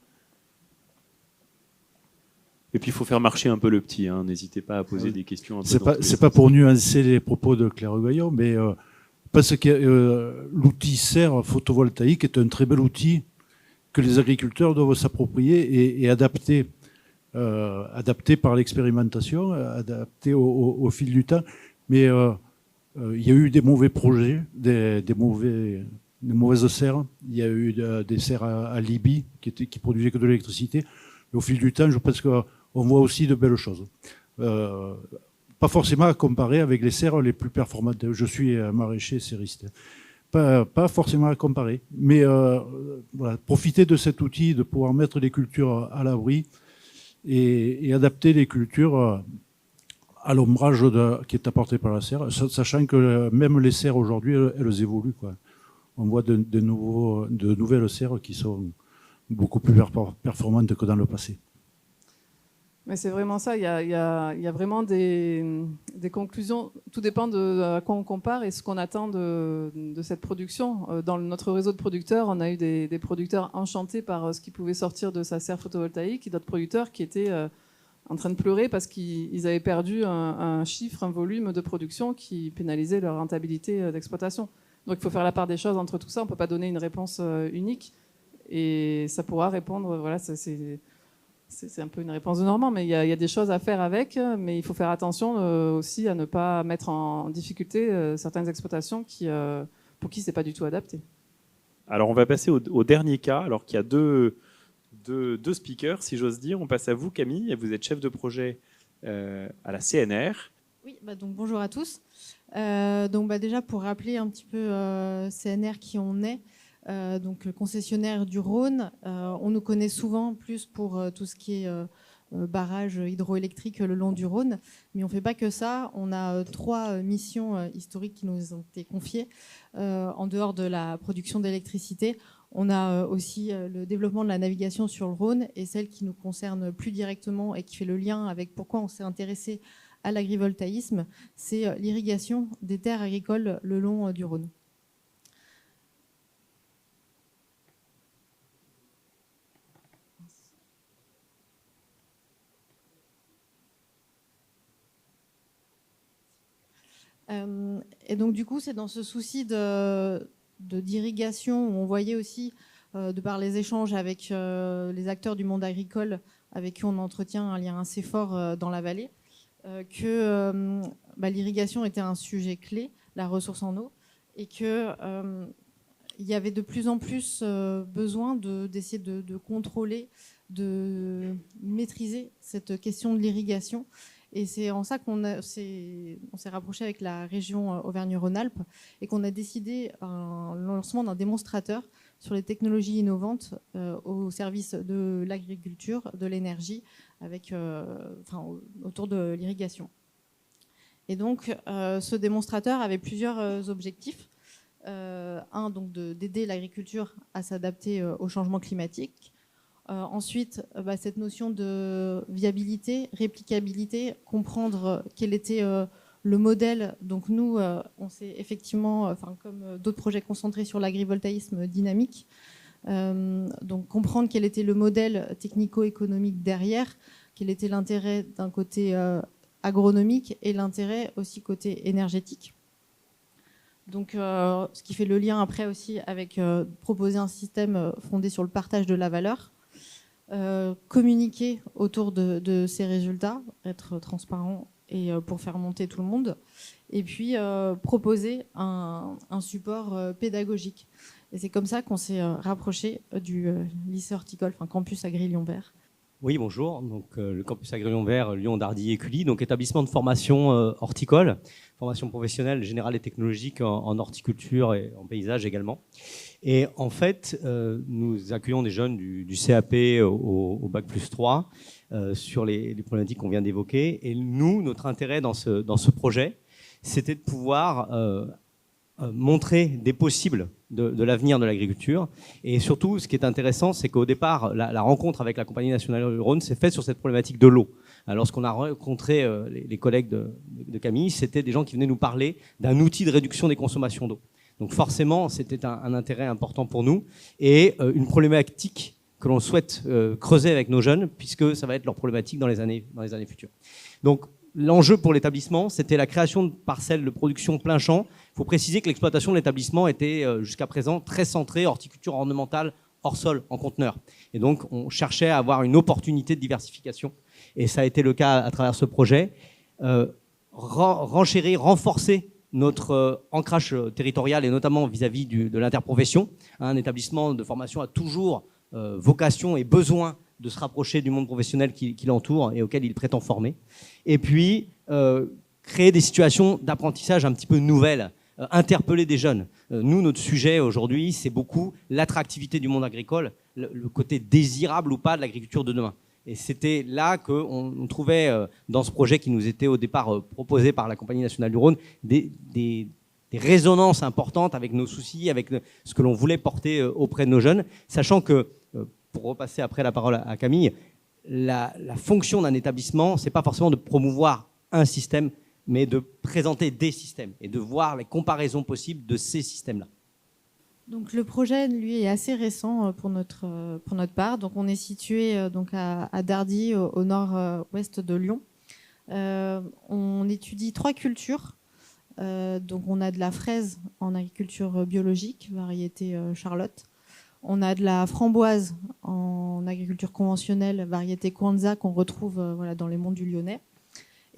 Et puis il faut faire marcher un peu le petit, hein. N'hésitez pas à poser des questions. C'est pas pour nuancer les propos de Claire Gaillon, mais parce que l'outil serre photovoltaïque est un très bel outil que les agriculteurs doivent s'approprier et adapter par l'expérimentation, adapter au fil du temps. Mais il y a eu des mauvais projets, des mauvaises serres. Il y a eu des serres à Libye qui produisaient que de l'électricité. Et au fil du temps, je pense qu'on voit aussi de belles choses. Pas forcément à comparer avec les serres les plus performantes. Je suis maraîcher serriste. Pas forcément à comparer. Mais voilà, profiter de cet outil, de pouvoir mettre les cultures à l'abri et adapter les cultures à l'ombrage qui est apporté par la serre, sachant que même les serres aujourd'hui, elles évoluent, quoi. On voit de nouvelles serres qui sont beaucoup plus performantes que dans le passé. Mais c'est vraiment ça, il y a vraiment des conclusions. Tout dépend à quoi on compare et ce qu'on attend de cette production. Dans notre réseau de producteurs, on a eu des producteurs enchantés par ce qui pouvait sortir de sa serre photovoltaïque et d'autres producteurs qui étaient en train de pleurer parce qu'ils avaient perdu un chiffre, un volume de production qui pénalisait leur rentabilité d'exploitation. Donc il faut faire la part des choses entre tout ça. On ne peut pas donner une réponse unique et ça pourra répondre. Voilà, c'est un peu une réponse de Normand, mais il y a des choses à faire avec. Mais il faut faire attention aussi à ne pas mettre en difficulté certaines exploitations pour qui c'est pas du tout adapté. Alors on va passer au dernier cas, alors qu'il y a deux speakers, si j'ose dire. On passe à vous, Camille. Vous êtes chef de projet à la CNR. Oui, donc bonjour à tous. Déjà pour rappeler un petit peu CNR qui on est, donc concessionnaire du Rhône. On nous connaît souvent plus pour tout ce qui est barrages hydroélectriques le long du Rhône, mais on ne fait pas que ça. On a 3 missions historiques qui nous ont été confiées. En dehors de la production d'électricité, on a aussi le développement de la navigation sur le Rhône, et celle qui nous concerne plus directement et qui fait le lien avec pourquoi on s'est intéressé à l'agrivoltaïsme, c'est l'irrigation des terres agricoles le long du Rhône. Et donc du coup, c'est dans ce souci d'irrigation où on voyait aussi, de par les échanges avec les acteurs du monde agricole avec qui on entretient un lien assez fort dans la vallée, que l'irrigation était un sujet clé, la ressource en eau, et qu'il y avait de plus en plus besoin d'essayer de contrôler, de maîtriser cette question de l'irrigation. Et c'est en ça qu'on s'est rapproché avec la région Auvergne-Rhône-Alpes et qu'on a décidé le lancement d'un démonstrateur sur les technologies innovantes au service de l'agriculture, de l'énergie, autour de l'irrigation. Et donc, ce démonstrateur avait plusieurs objectifs. Un, donc d'aider l'agriculture à s'adapter au changement climatique. Ensuite, cette notion de viabilité, réplicabilité, comprendre quel était le modèle. Donc nous, on s'est effectivement, comme d'autres projets concentrés sur l'agrivoltaïsme dynamique, donc comprendre quel était le modèle technico-économique derrière, quel était l'intérêt d'un côté agronomique et l'intérêt aussi côté énergétique. Donc, ce qui fait le lien après aussi avec proposer un système fondé sur le partage de la valeur. Communiquer autour de ces résultats, être transparent et pour faire monter tout le monde, et puis proposer un support pédagogique. Et c'est comme ça qu'on s'est rapproché du lycée horticole, campus Agri Lyon Vert. Oui, bonjour. Donc, le campus Agri Lyon Vert, Lyon, Dardy et Cully, donc établissement de formation horticole, formation professionnelle, générale et technologique en horticulture et en paysage également. Et en fait, nous accueillons des jeunes du CAP au Bac plus 3 sur les problématiques qu'on vient d'évoquer. Et nous, notre intérêt dans ce projet, c'était de pouvoir montrer des possibles de l'avenir de l'agriculture. Et surtout, ce qui est intéressant, c'est qu'au départ, la rencontre avec la Compagnie nationale du Rhône s'est faite sur cette problématique de l'eau. Alors, lorsqu'on a rencontré les collègues de Camille, c'était des gens qui venaient nous parler d'un outil de réduction des consommations d'eau. Donc forcément, c'était un intérêt important pour nous et une problématique que l'on souhaite creuser avec nos jeunes, puisque ça va être leur problématique dans les années futures. Donc l'enjeu pour l'établissement, c'était la création de parcelles de production plein champ. Il faut préciser que l'exploitation de l'établissement était jusqu'à présent très centrée horticulture ornementale hors sol, en conteneur. Et donc on cherchait à avoir une opportunité de diversification. Et ça a été le cas à travers ce projet. Renchérir, renforcer notre ancrage territorial et notamment vis-à-vis de l'interprofession. Un établissement de formation a toujours vocation et besoin de se rapprocher du monde professionnel qui l'entoure et auquel il prétend former. Et puis, créer des situations d'apprentissage un petit peu nouvelles, interpeller des jeunes. Nous, notre sujet aujourd'hui, c'est beaucoup l'attractivité du monde agricole, le côté désirable ou pas de l'agriculture de demain. Et c'était là qu'on trouvait, dans ce projet qui nous était au départ proposé par la Compagnie nationale du Rhône, des résonances importantes avec nos soucis, avec ce que l'on voulait porter auprès de nos jeunes, sachant que, pour repasser après la parole à Camille, la fonction d'un établissement, c'est pas forcément de promouvoir un système, mais de présenter des systèmes et de voir les comparaisons possibles de ces systèmes-là. Donc le projet, lui, est assez récent pour notre part. Donc on est situé donc à Dardy, au nord-ouest de Lyon. On étudie 3 cultures. Donc on a de la fraise en agriculture biologique, variété Charlotte. On a de la framboise en agriculture conventionnelle, variété Kwanza, qu'on retrouve dans les monts du Lyonnais.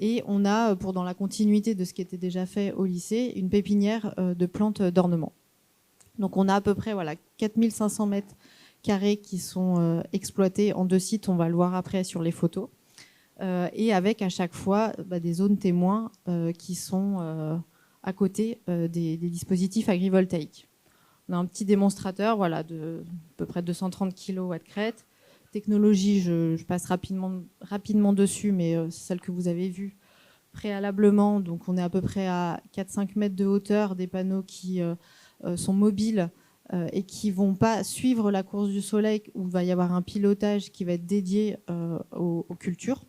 Et on a, dans la continuité de ce qui était déjà fait au lycée, une pépinière de plantes d'ornement. Donc on a à peu près 4500 mètres carrés qui sont exploités en 2 sites, on va le voir après sur les photos, et avec à chaque fois des zones témoins qui sont à côté des dispositifs agrivoltaïques. On a un petit démonstrateur, voilà, de à peu près 230 kW de crête. Technologie, je passe rapidement dessus, mais c'est celle que vous avez vue préalablement. Donc on est à peu près à 4-5 mètres de hauteur, des panneaux qui sont mobiles et qui ne vont pas suivre la course du soleil, où il va y avoir un pilotage qui va être dédié aux cultures.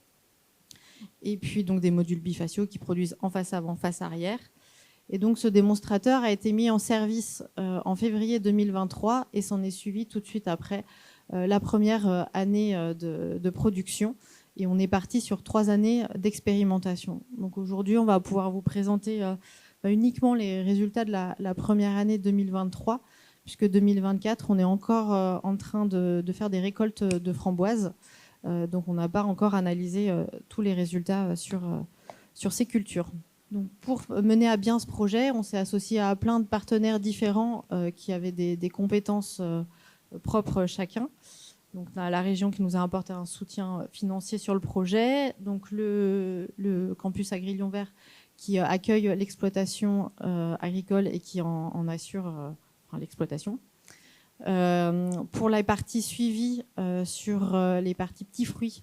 Et puis donc des modules bifaciaux qui produisent en face avant, face arrière. Et donc ce démonstrateur a été mis en service en février 2023 et s'en est suivi tout de suite après la première année de production. Et on est parti sur 3 années d'expérimentation. Donc aujourd'hui, on va pouvoir vous présenter uniquement les résultats de la première année 2023, puisque 2024, on est encore en train de faire des récoltes de framboises. Donc on n'a pas encore analysé tous les résultats sur ces cultures. Donc pour mener à bien ce projet, on s'est associé à plein de partenaires différents qui avaient des compétences propres chacun. Donc on a la région qui nous a apporté un soutien financier sur le projet, donc le campus Agri Lyon Vert qui accueille l'exploitation agricole et qui en assure l'exploitation. Pour la partie suivie sur les parties petits fruits,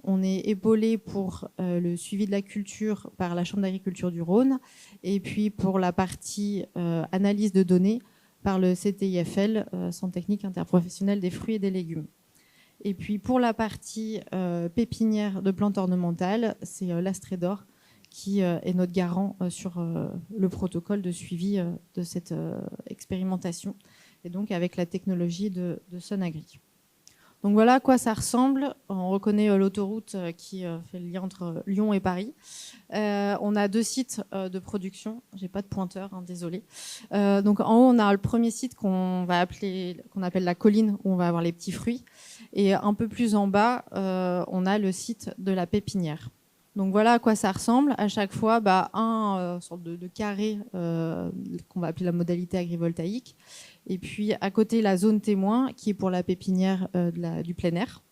on est épaulé pour le suivi de la culture par la Chambre d'agriculture du Rhône, et puis pour la partie analyse de données par le CTIFL, Centre technique interprofessionnel des fruits et des légumes. Et puis pour la partie pépinière de plantes ornementales, c'est l'Astrédor qui est notre garant sur le protocole de suivi de cette expérimentation, et donc avec la technologie de Sonagri. Donc voilà à quoi ça ressemble. On reconnaît l'autoroute qui fait le lien entre Lyon et Paris. On a 2 sites de production. J'ai pas de pointeur, hein, désolé. Donc en haut, on a le premier site qu'on appelle la colline, où on va avoir les petits fruits. Et un peu plus en bas, on a le site de la pépinière. Donc voilà à quoi ça ressemble. À chaque fois, sorte de carré qu'on va appeler la modalité agrivoltaïque. Et puis à côté, la zone témoin qui est pour la pépinière du plein air.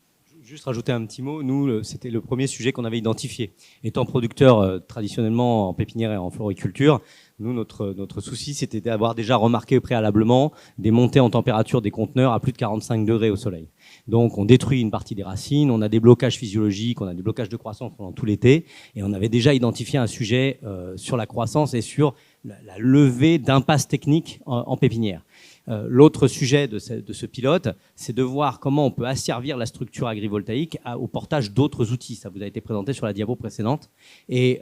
Juste rajouter un petit mot, nous, c'était le premier sujet qu'on avait identifié. Étant producteur traditionnellement en pépinière et en floriculture, nous, notre souci, c'était d'avoir déjà remarqué préalablement des montées en température des conteneurs à plus de 45 degrés au soleil. Donc on détruit une partie des racines, on a des blocages physiologiques, on a des blocages de croissance pendant tout l'été, et on avait déjà identifié un sujet sur la croissance et sur la levée d'impasses techniques en pépinière. L'autre sujet de ce pilote, c'est de voir comment on peut asservir la structure agrivoltaïque au portage d'autres outils. Ça vous a été présenté sur la diapo précédente. Et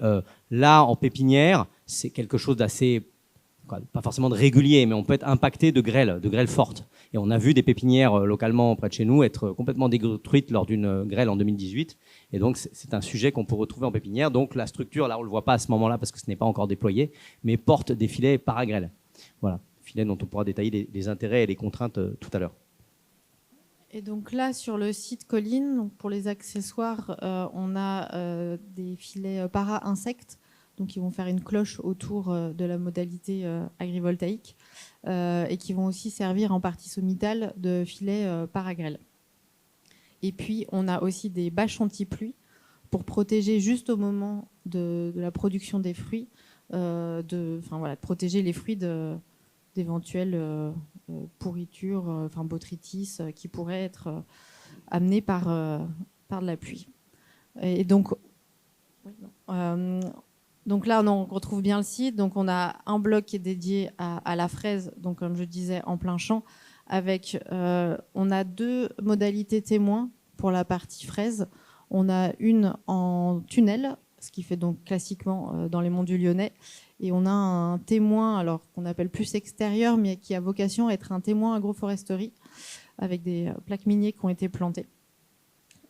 là, en pépinière, c'est quelque chose d'assez, pas forcément de régulier, mais on peut être impacté de grêles fortes. Et on a vu des pépinières localement près de chez nous être complètement détruites lors d'une grêle en 2018. Et donc, c'est un sujet qu'on peut retrouver en pépinière. Donc, la structure, là, on ne le voit pas à ce moment-là parce que ce n'est pas encore déployé, mais porte des filets paragrêle. Voilà. Filets dont on pourra détailler les intérêts et les contraintes tout à l'heure. Et donc là, sur le site colline, donc pour les accessoires, on a des filets para-insectes, donc qui vont faire une cloche autour de la modalité agrivoltaïque et qui vont aussi servir en partie sommitale de filets paragrêle. Et puis, on a aussi des bâches anti-pluie pour protéger juste au moment de la production des fruits, de protéger les fruits d'éventuelles pourritures, botrytis qui pourraient être amenées par de la pluie. Et donc, donc là, on retrouve bien le site. Donc on a un bloc qui est dédié à la fraise, donc comme je disais, en plein champ, avec on a 2 modalités témoins pour la partie fraise. On a une en tunnel, ce qui fait donc classiquement dans les monts du Lyonnais. Et on a un témoin, alors qu'on appelle plus extérieur, mais qui a vocation à être un témoin agroforesterie, avec des plaques miniers qui ont été plantées.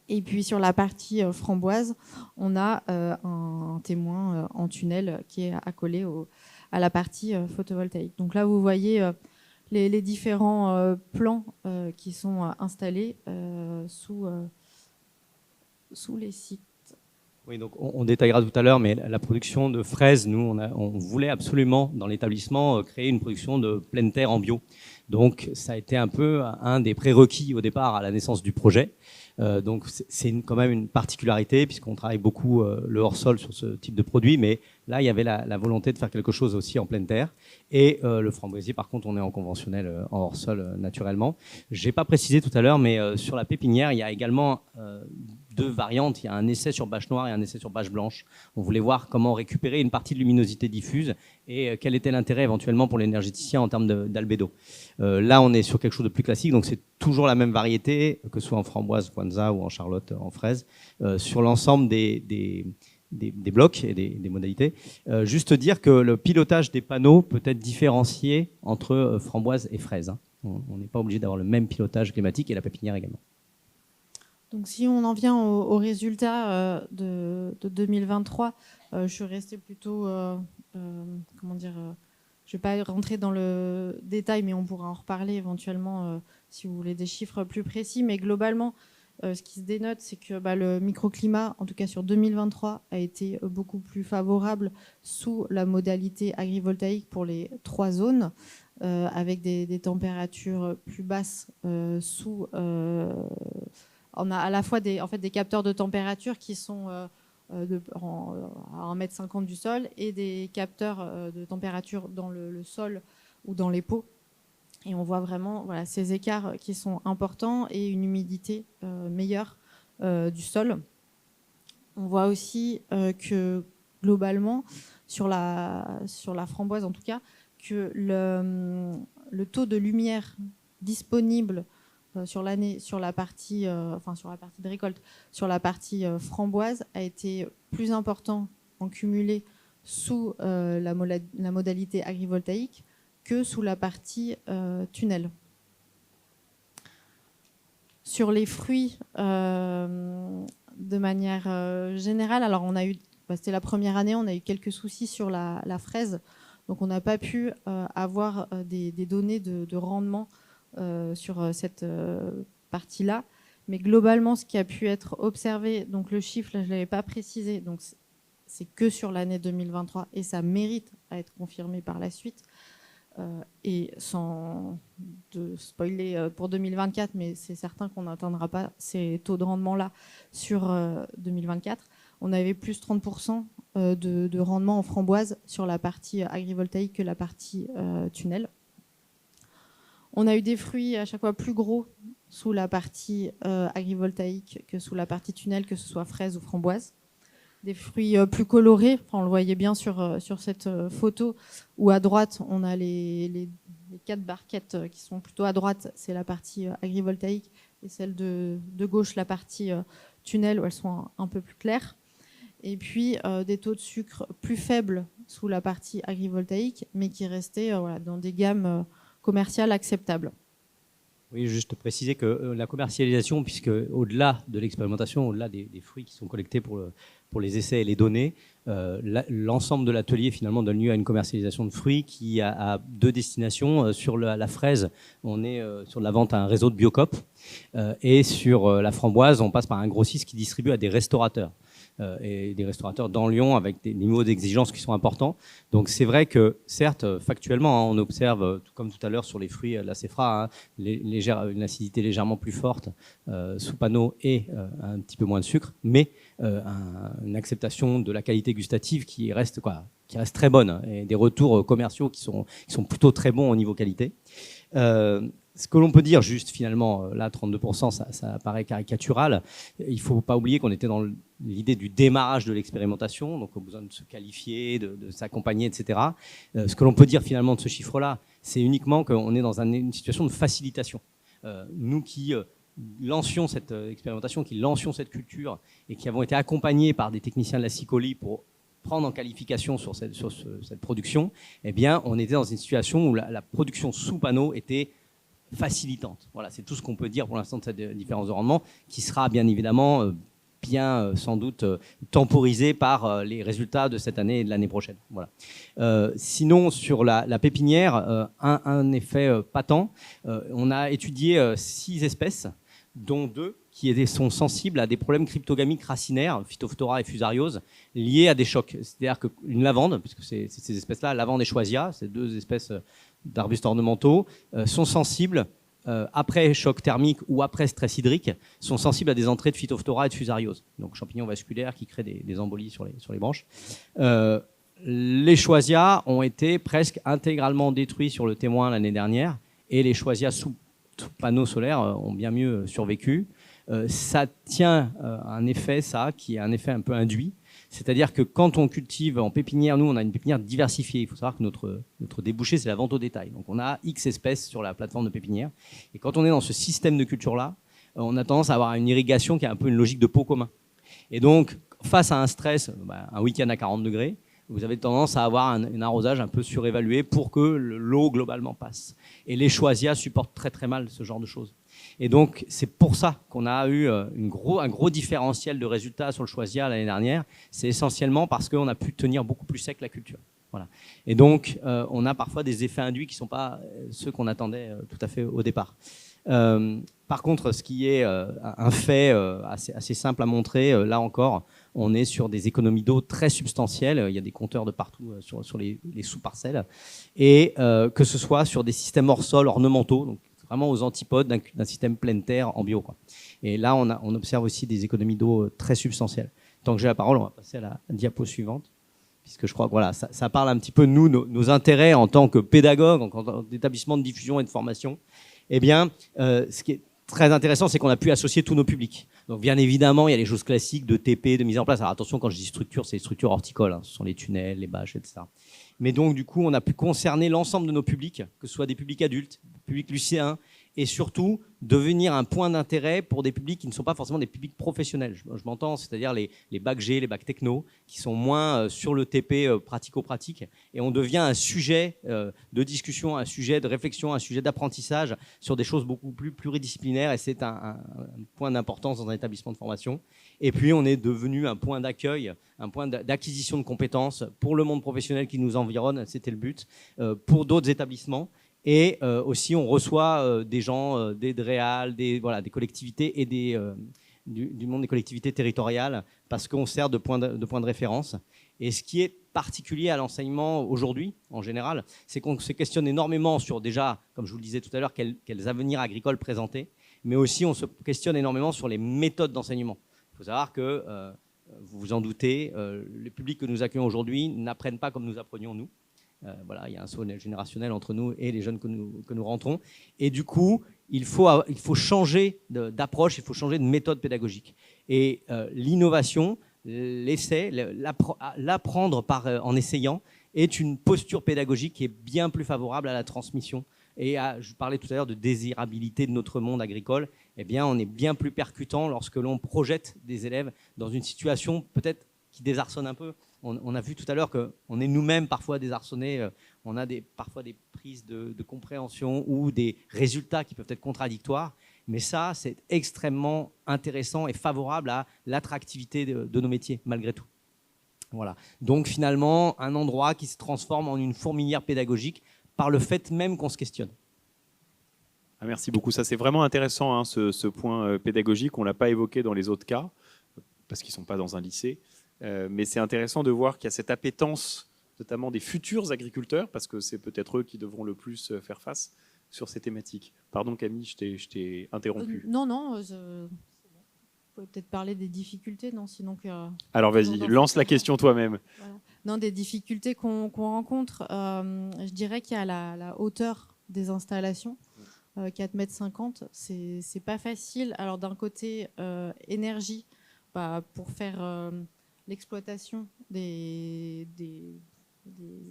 Et puis sur la partie framboise, on a un témoin en tunnel qui est accolé à la partie photovoltaïque. Donc là, vous voyez les différents plans qui sont installés sous les sites. Oui, donc on détaillera tout à l'heure, mais la production de fraises, nous, on voulait absolument, dans l'établissement, créer une production de pleine terre en bio. Donc, ça a été un peu un des prérequis au départ à la naissance du projet. Donc c'est quand même une particularité puisqu'on travaille beaucoup le hors-sol sur ce type de produit, mais là il y avait la volonté de faire quelque chose aussi en pleine terre. Et le framboisier, par contre, on est en conventionnel, en hors-sol naturellement. J'ai pas précisé tout à l'heure, mais sur la pépinière, il y a également 2 variantes. Il y a un essai sur bâche noire et un essai sur bâche blanche. On voulait voir comment récupérer une partie de luminosité diffuse et quel était l'intérêt éventuellement pour l'énergéticien en termes d'albédo. Là, on est sur quelque chose de plus classique, donc c'est toujours la même variété, que ce soit en framboise, Kwanza ou en charlotte, en fraise, sur l'ensemble des blocs et des modalités. Juste dire que le pilotage des panneaux peut être différencié entre framboise et fraise. Hein. On n'est pas obligé d'avoir le même pilotage climatique, et la pépinière également. Donc si on en vient aux résultats de 2023, je suis restée plutôt, comment dire, je ne vais pas rentrer dans le détail, mais on pourra en reparler éventuellement si vous voulez des chiffres plus précis. Mais globalement, ce qui se dénote, c'est que le microclimat, en tout cas sur 2023, a été beaucoup plus favorable sous la modalité agrivoltaïque pour les 3 zones, avec des températures plus basses sous... on a à la fois des capteurs de température qui sont à 1,50 m du sol et des capteurs de température dans le sol ou dans les pots. Et on voit vraiment ces écarts qui sont importants et une humidité meilleure du sol. On voit aussi que globalement, sur la framboise en tout cas, que le taux de lumière disponible sur l'année, sur la partie de récolte, sur la partie framboise a été plus important en cumulé sous la modalité agrivoltaïque que sous la partie tunnel. Sur les fruits, de manière générale, alors on a eu, c'était la première année, on a eu quelques soucis sur la fraise, donc on n'a pas pu avoir des données de rendement sur cette partie-là. Mais globalement, ce qui a pu être observé, donc le chiffre, là, je ne l'avais pas précisé, donc c'est que sur l'année 2023 et ça mérite à être confirmé par la suite. Et sans de spoiler pour 2024, mais c'est certain qu'on n'atteindra pas ces taux de rendement-là sur 2024. On avait plus 30% de rendement en framboise sur la partie agrivoltaïque que la partie tunnel. On a eu des fruits à chaque fois plus gros sous la partie agrivoltaïque que sous la partie tunnel, que ce soit fraise ou framboise. Des fruits plus colorés, enfin, on le voyait bien sur cette photo, où à droite, on a les 4 barquettes qui sont plutôt à droite, c'est la partie agrivoltaïque, et celle de gauche, la partie tunnel, où elles sont un peu plus claires. Et puis des taux de sucre plus faibles sous la partie agrivoltaïque, mais qui restaient dans des gammes commerciales acceptables. Oui, juste préciser que la commercialisation, puisque au-delà de l'expérimentation, au-delà des fruits qui sont collectés pour les essais et les données, l'ensemble de l'atelier finalement donne lieu à une commercialisation de fruits qui a 2 destinations. Sur la fraise, on est sur la vente à un réseau de Biocoop, et sur la framboise, on passe par un grossiste qui distribue à des restaurateurs. Et des restaurateurs dans Lyon avec des niveaux d'exigence qui sont importants. Donc c'est vrai que certes, factuellement, on observe, comme tout à l'heure sur les fruits de la Cefra, une acidité légèrement plus forte sous panneau et un petit peu moins de sucre, mais une acceptation de la qualité gustative qui reste très bonne, et des retours commerciaux qui sont plutôt très bons au niveau qualité. Ce que l'on peut dire juste finalement, là 32%, ça paraît caricatural. Il ne faut pas oublier qu'on était dans l'idée du démarrage de l'expérimentation, donc on a besoin de se qualifier, de s'accompagner, etc. Ce que l'on peut dire finalement de ce chiffre-là, c'est uniquement qu'on est dans une situation de facilitation. Nous qui lancions cette expérimentation, qui lancions cette culture et qui avons été accompagnés par des techniciens de la SICOLI pour prendre en qualification sur cette production, eh bien, on était dans une situation où la production sous panneau était facilitante. Voilà, c'est tout ce qu'on peut dire pour l'instant de cette différence de rendement, qui sera bien évidemment sans doute temporisée par les résultats de cette année et de l'année prochaine. Voilà. Sinon, sur la pépinière, un effet patent, on a étudié 6 espèces, dont 2 qui sont sensibles à des problèmes cryptogamiques racinaires, Phytophthora et Fusariose, liés à des chocs. C'est-à-dire qu'une lavande, puisque c'est ces espèces-là, lavande et choisia, ces 2 espèces d'arbustes ornementaux, sont sensibles après choc thermique ou après stress hydrique, sont sensibles à des entrées de phytophthora et de fusariose, donc champignons vasculaires qui créent des embolies sur les branches. Les choisias ont été presque intégralement détruits sur le témoin l'année dernière, et les choisias sous panneaux solaires ont bien mieux survécu. Ça tient à un effet, qui est un effet un peu induit. C'est-à-dire que quand on cultive en pépinière, nous on a une pépinière diversifiée. Il faut savoir que notre débouché, c'est la vente au détail. Donc on a X espèces sur la plateforme de pépinière. Et quand on est dans ce système de culture-là, on a tendance à avoir une irrigation qui a un peu une logique de pot commun. Et donc, face à un stress, un week-end à 40 degrés, vous avez tendance à avoir un arrosage un peu surévalué pour que l'eau globalement passe. Et les choisias supportent très très mal ce genre de choses. Et donc, c'est pour ça qu'on a eu un gros différentiel de résultats sur le choisia l'année dernière. C'est essentiellement parce qu'on a pu tenir beaucoup plus sec la culture. Voilà. Et donc, on a parfois des effets induits qui ne sont pas ceux qu'on attendait tout à fait au départ. Par contre, ce qui est un fait assez simple à montrer, là encore, on est sur des économies d'eau très substantielles. Il y a des compteurs de partout sur les sous-parcelles. Et que ce soit sur des systèmes hors-sol ornementaux, donc vraiment aux antipodes d'un système pleine terre en bio, quoi. Et là, on observe aussi des économies d'eau très substantielles. Tant que j'ai la parole, on va passer à la diapo suivante, puisque je crois que voilà, ça parle un petit peu de nous, nos intérêts en tant que pédagogue, en tant qu'établissement de diffusion et de formation. Eh bien, ce qui est très intéressant, c'est qu'on a pu associer tous nos publics. Donc, bien évidemment, il y a les choses classiques de TP, de mise en place. Alors, attention, quand je dis structure, c'est les structures horticoles, hein. Ce sont les tunnels, les bâches, etc. Mais donc, du coup, on a pu concerner l'ensemble de nos publics, que ce soit des publics adultes, des publics lycéens, et surtout devenir un point d'intérêt pour des publics qui ne sont pas forcément des publics professionnels. Je m'entends, c'est-à-dire les bacs G, les bacs techno, qui sont moins sur le TP pratico-pratique, et on devient un sujet de discussion, un sujet de réflexion, un sujet d'apprentissage sur des choses beaucoup plus pluridisciplinaires, et c'est un point d'importance dans un établissement de formation. Et puis on est devenu un point d'accueil, un point d'acquisition de compétences pour le monde professionnel qui nous environne, c'était le but, pour d'autres établissements. Et aussi, on reçoit des gens, des DREAL, des collectivités et du monde des collectivités territoriales, parce qu'on sert de point de référence. Et ce qui est particulier à l'enseignement aujourd'hui, en général, c'est qu'on se questionne énormément sur déjà, comme je vous le disais tout à l'heure, quels avenirs agricoles présenter, mais aussi on se questionne énormément sur les méthodes d'enseignement. Il faut savoir que, vous vous en doutez, les publics que nous accueillons aujourd'hui n'apprennent pas comme nous apprenions nous. Voilà, il y a un saut générationnel entre nous et les jeunes que nous rentrons. Et du coup, il faut changer d'approche, il faut changer de méthode pédagogique. Et l'innovation, l'essai, l'apprendre en essayant, est une posture pédagogique qui est bien plus favorable à la transmission. Et je parlais tout à l'heure de désirabilité de notre monde agricole. Eh bien, on est bien plus percutant lorsque l'on projette des élèves dans une situation peut-être qui désarçonne un peu. On a vu tout à l'heure qu'on est nous-mêmes parfois désarçonnés, on a parfois des prises de compréhension ou des résultats qui peuvent être contradictoires, mais ça, c'est extrêmement intéressant et favorable à l'attractivité de nos métiers, malgré tout. Voilà. Donc finalement, un endroit qui se transforme en une fourmilière pédagogique par le fait même qu'on se questionne. Ah, merci beaucoup, ça c'est vraiment intéressant, hein, ce point pédagogique, on ne l'a pas évoqué dans les autres cas, parce qu'ils ne sont pas dans un lycée. Mais c'est intéressant de voir qu'il y a cette appétence, notamment des futurs agriculteurs, parce que c'est peut-être eux qui devront le plus faire face sur ces thématiques. Pardon Camille, je t'ai interrompu. Non, vous pouvez peut-être parler des difficultés, non, sinon que... Alors vas-y, lance la question toi-même. Voilà. Non, des difficultés qu'on rencontre, je dirais qu'il y a la hauteur des installations, 4,50 m, c'est pas facile. Alors d'un côté, énergie, pour faire... l'exploitation des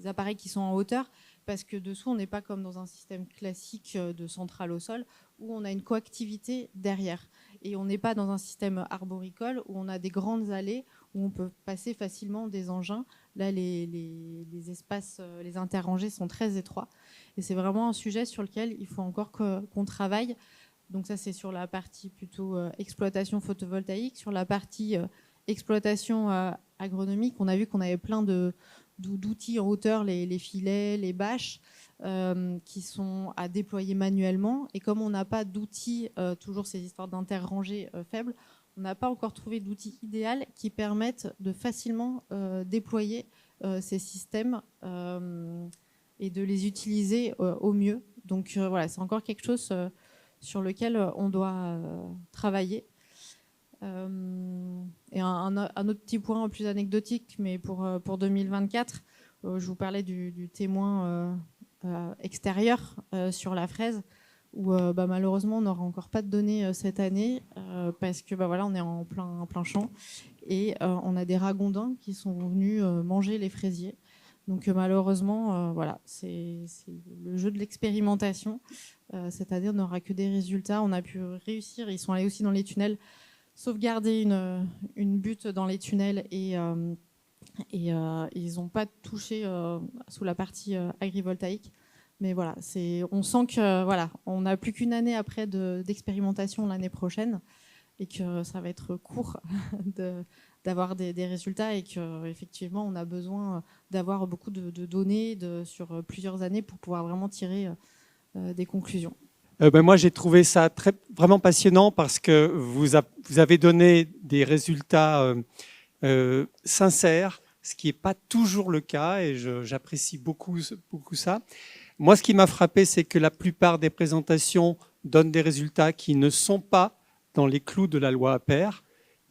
appareils qui sont en hauteur, parce que dessous, on n'est pas comme dans un système classique de centrale au sol, où on a une coactivité derrière. Et on n'est pas dans un système arboricole, où on a des grandes allées, où on peut passer facilement des engins. Là, les espaces, les interrangées sont très étroits. Et c'est vraiment un sujet sur lequel il faut encore qu'on travaille. Donc ça, c'est sur la partie plutôt exploitation photovoltaïque. Sur la partie... exploitation agronomique, on a vu qu'on avait plein d'outils en hauteur, les filets, les bâches, qui sont à déployer manuellement. Et comme on n'a pas d'outils, toujours ces histoires d'interrangées faibles, on n'a pas encore trouvé d'outils idéal qui permettent de facilement déployer ces systèmes et de les utiliser au mieux. Donc voilà, c'est encore quelque chose sur lequel on doit travailler. Et un autre petit point plus anecdotique, mais pour 2024, je vous parlais du témoin extérieur sur la fraise, où malheureusement on n'aura encore pas de données cette année, parce que voilà, on est en plein champ, et on a des ragondins qui sont venus manger les fraisiers. Donc malheureusement, voilà, c'est le jeu de l'expérimentation. Cette année, on n'aura que des résultats. On a pu réussir, ils sont allés aussi dans les tunnels, sauvegarder une butte dans les tunnels, et ils n'ont pas touché sous la partie agrivoltaïque. Mais voilà, on sent que voilà, on n'a plus qu'une année après d'expérimentation l'année prochaine, et que ça va être court d'avoir des résultats, et qu'effectivement on a besoin d'avoir beaucoup de données sur plusieurs années pour pouvoir vraiment tirer des conclusions. Moi, j'ai trouvé ça vraiment passionnant, parce que vous avez donné des résultats sincères, ce qui n'est pas toujours le cas, et j'apprécie beaucoup ça. Moi, ce qui m'a frappé, c'est que la plupart des présentations donnent des résultats qui ne sont pas dans les clous de la loi Aper.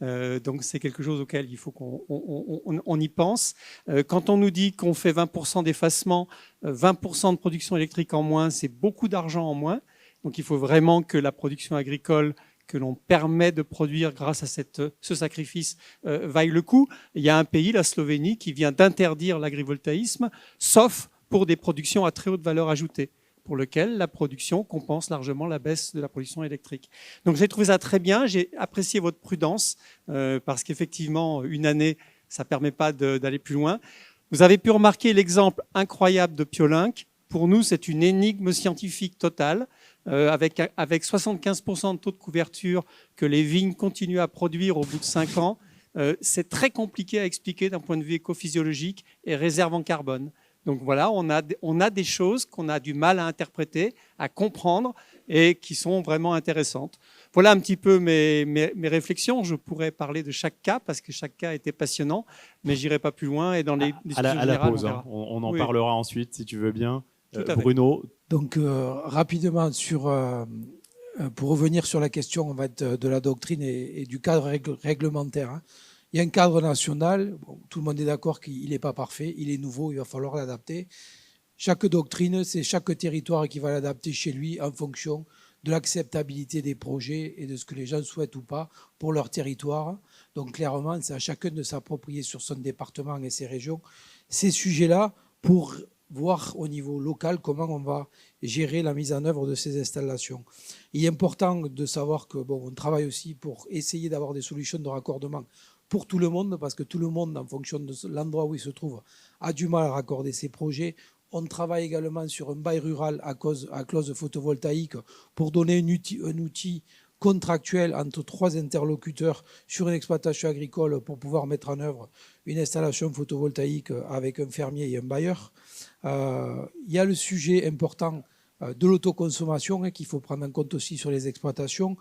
Donc, c'est quelque chose auquel il faut qu'on y pense. Quand on nous dit qu'on fait 20% d'effacement, 20% de production électrique en moins, c'est beaucoup d'argent en moins. Donc, il faut vraiment que la production agricole que l'on permet de produire grâce à ce sacrifice vaille le coup. Il y a un pays, la Slovénie, qui vient d'interdire l'agrivoltaïsme, sauf pour des productions à très haute valeur ajoutée, pour lequel la production compense largement la baisse de la production électrique. Donc j'ai trouvé ça très bien, j'ai apprécié votre prudence, parce qu'effectivement, une année, ça ne permet pas d'aller plus loin. Vous avez pu remarquer l'exemple incroyable de Piolenc. Pour nous, c'est une énigme scientifique totale, avec 75% de taux de couverture que les vignes continuent à produire au bout de 5 ans. C'est très compliqué à expliquer d'un point de vue écophysiologique et réserve en carbone. Donc voilà, on a des choses qu'on a du mal à interpréter, à comprendre, et qui sont vraiment intéressantes. Voilà un petit peu mes réflexions. Je pourrais parler de chaque cas, parce que chaque cas était passionnant, mais j'irai pas plus loin. Et dans les à la pause, on en parlera ensuite, si tu veux bien. Bruno. Donc rapidement, pour revenir sur la question de la doctrine et du cadre réglementaire. Il y a un cadre national, tout le monde est d'accord qu'il n'est pas parfait, il est nouveau, il va falloir l'adapter. Chaque doctrine, c'est chaque territoire qui va l'adapter chez lui en fonction de l'acceptabilité des projets et de ce que les gens souhaitent ou pas pour leur territoire. Donc clairement, c'est à chacun de s'approprier sur son département et ses régions ces sujets-là pour voir au niveau local comment on va gérer la mise en œuvre de ces installations. Il est important de savoir que on travaille aussi pour essayer d'avoir des solutions de raccordement pour tout le monde, parce que tout le monde, en fonction de l'endroit où il se trouve, a du mal à raccorder ses projets. On travaille également sur un bail rural à clause photovoltaïque pour donner un outil contractuel entre 3 interlocuteurs sur une exploitation agricole pour pouvoir mettre en œuvre une installation photovoltaïque avec un fermier et un bailleur. Il y a le sujet important de l'autoconsommation qu'il faut prendre en compte aussi sur les exploitations.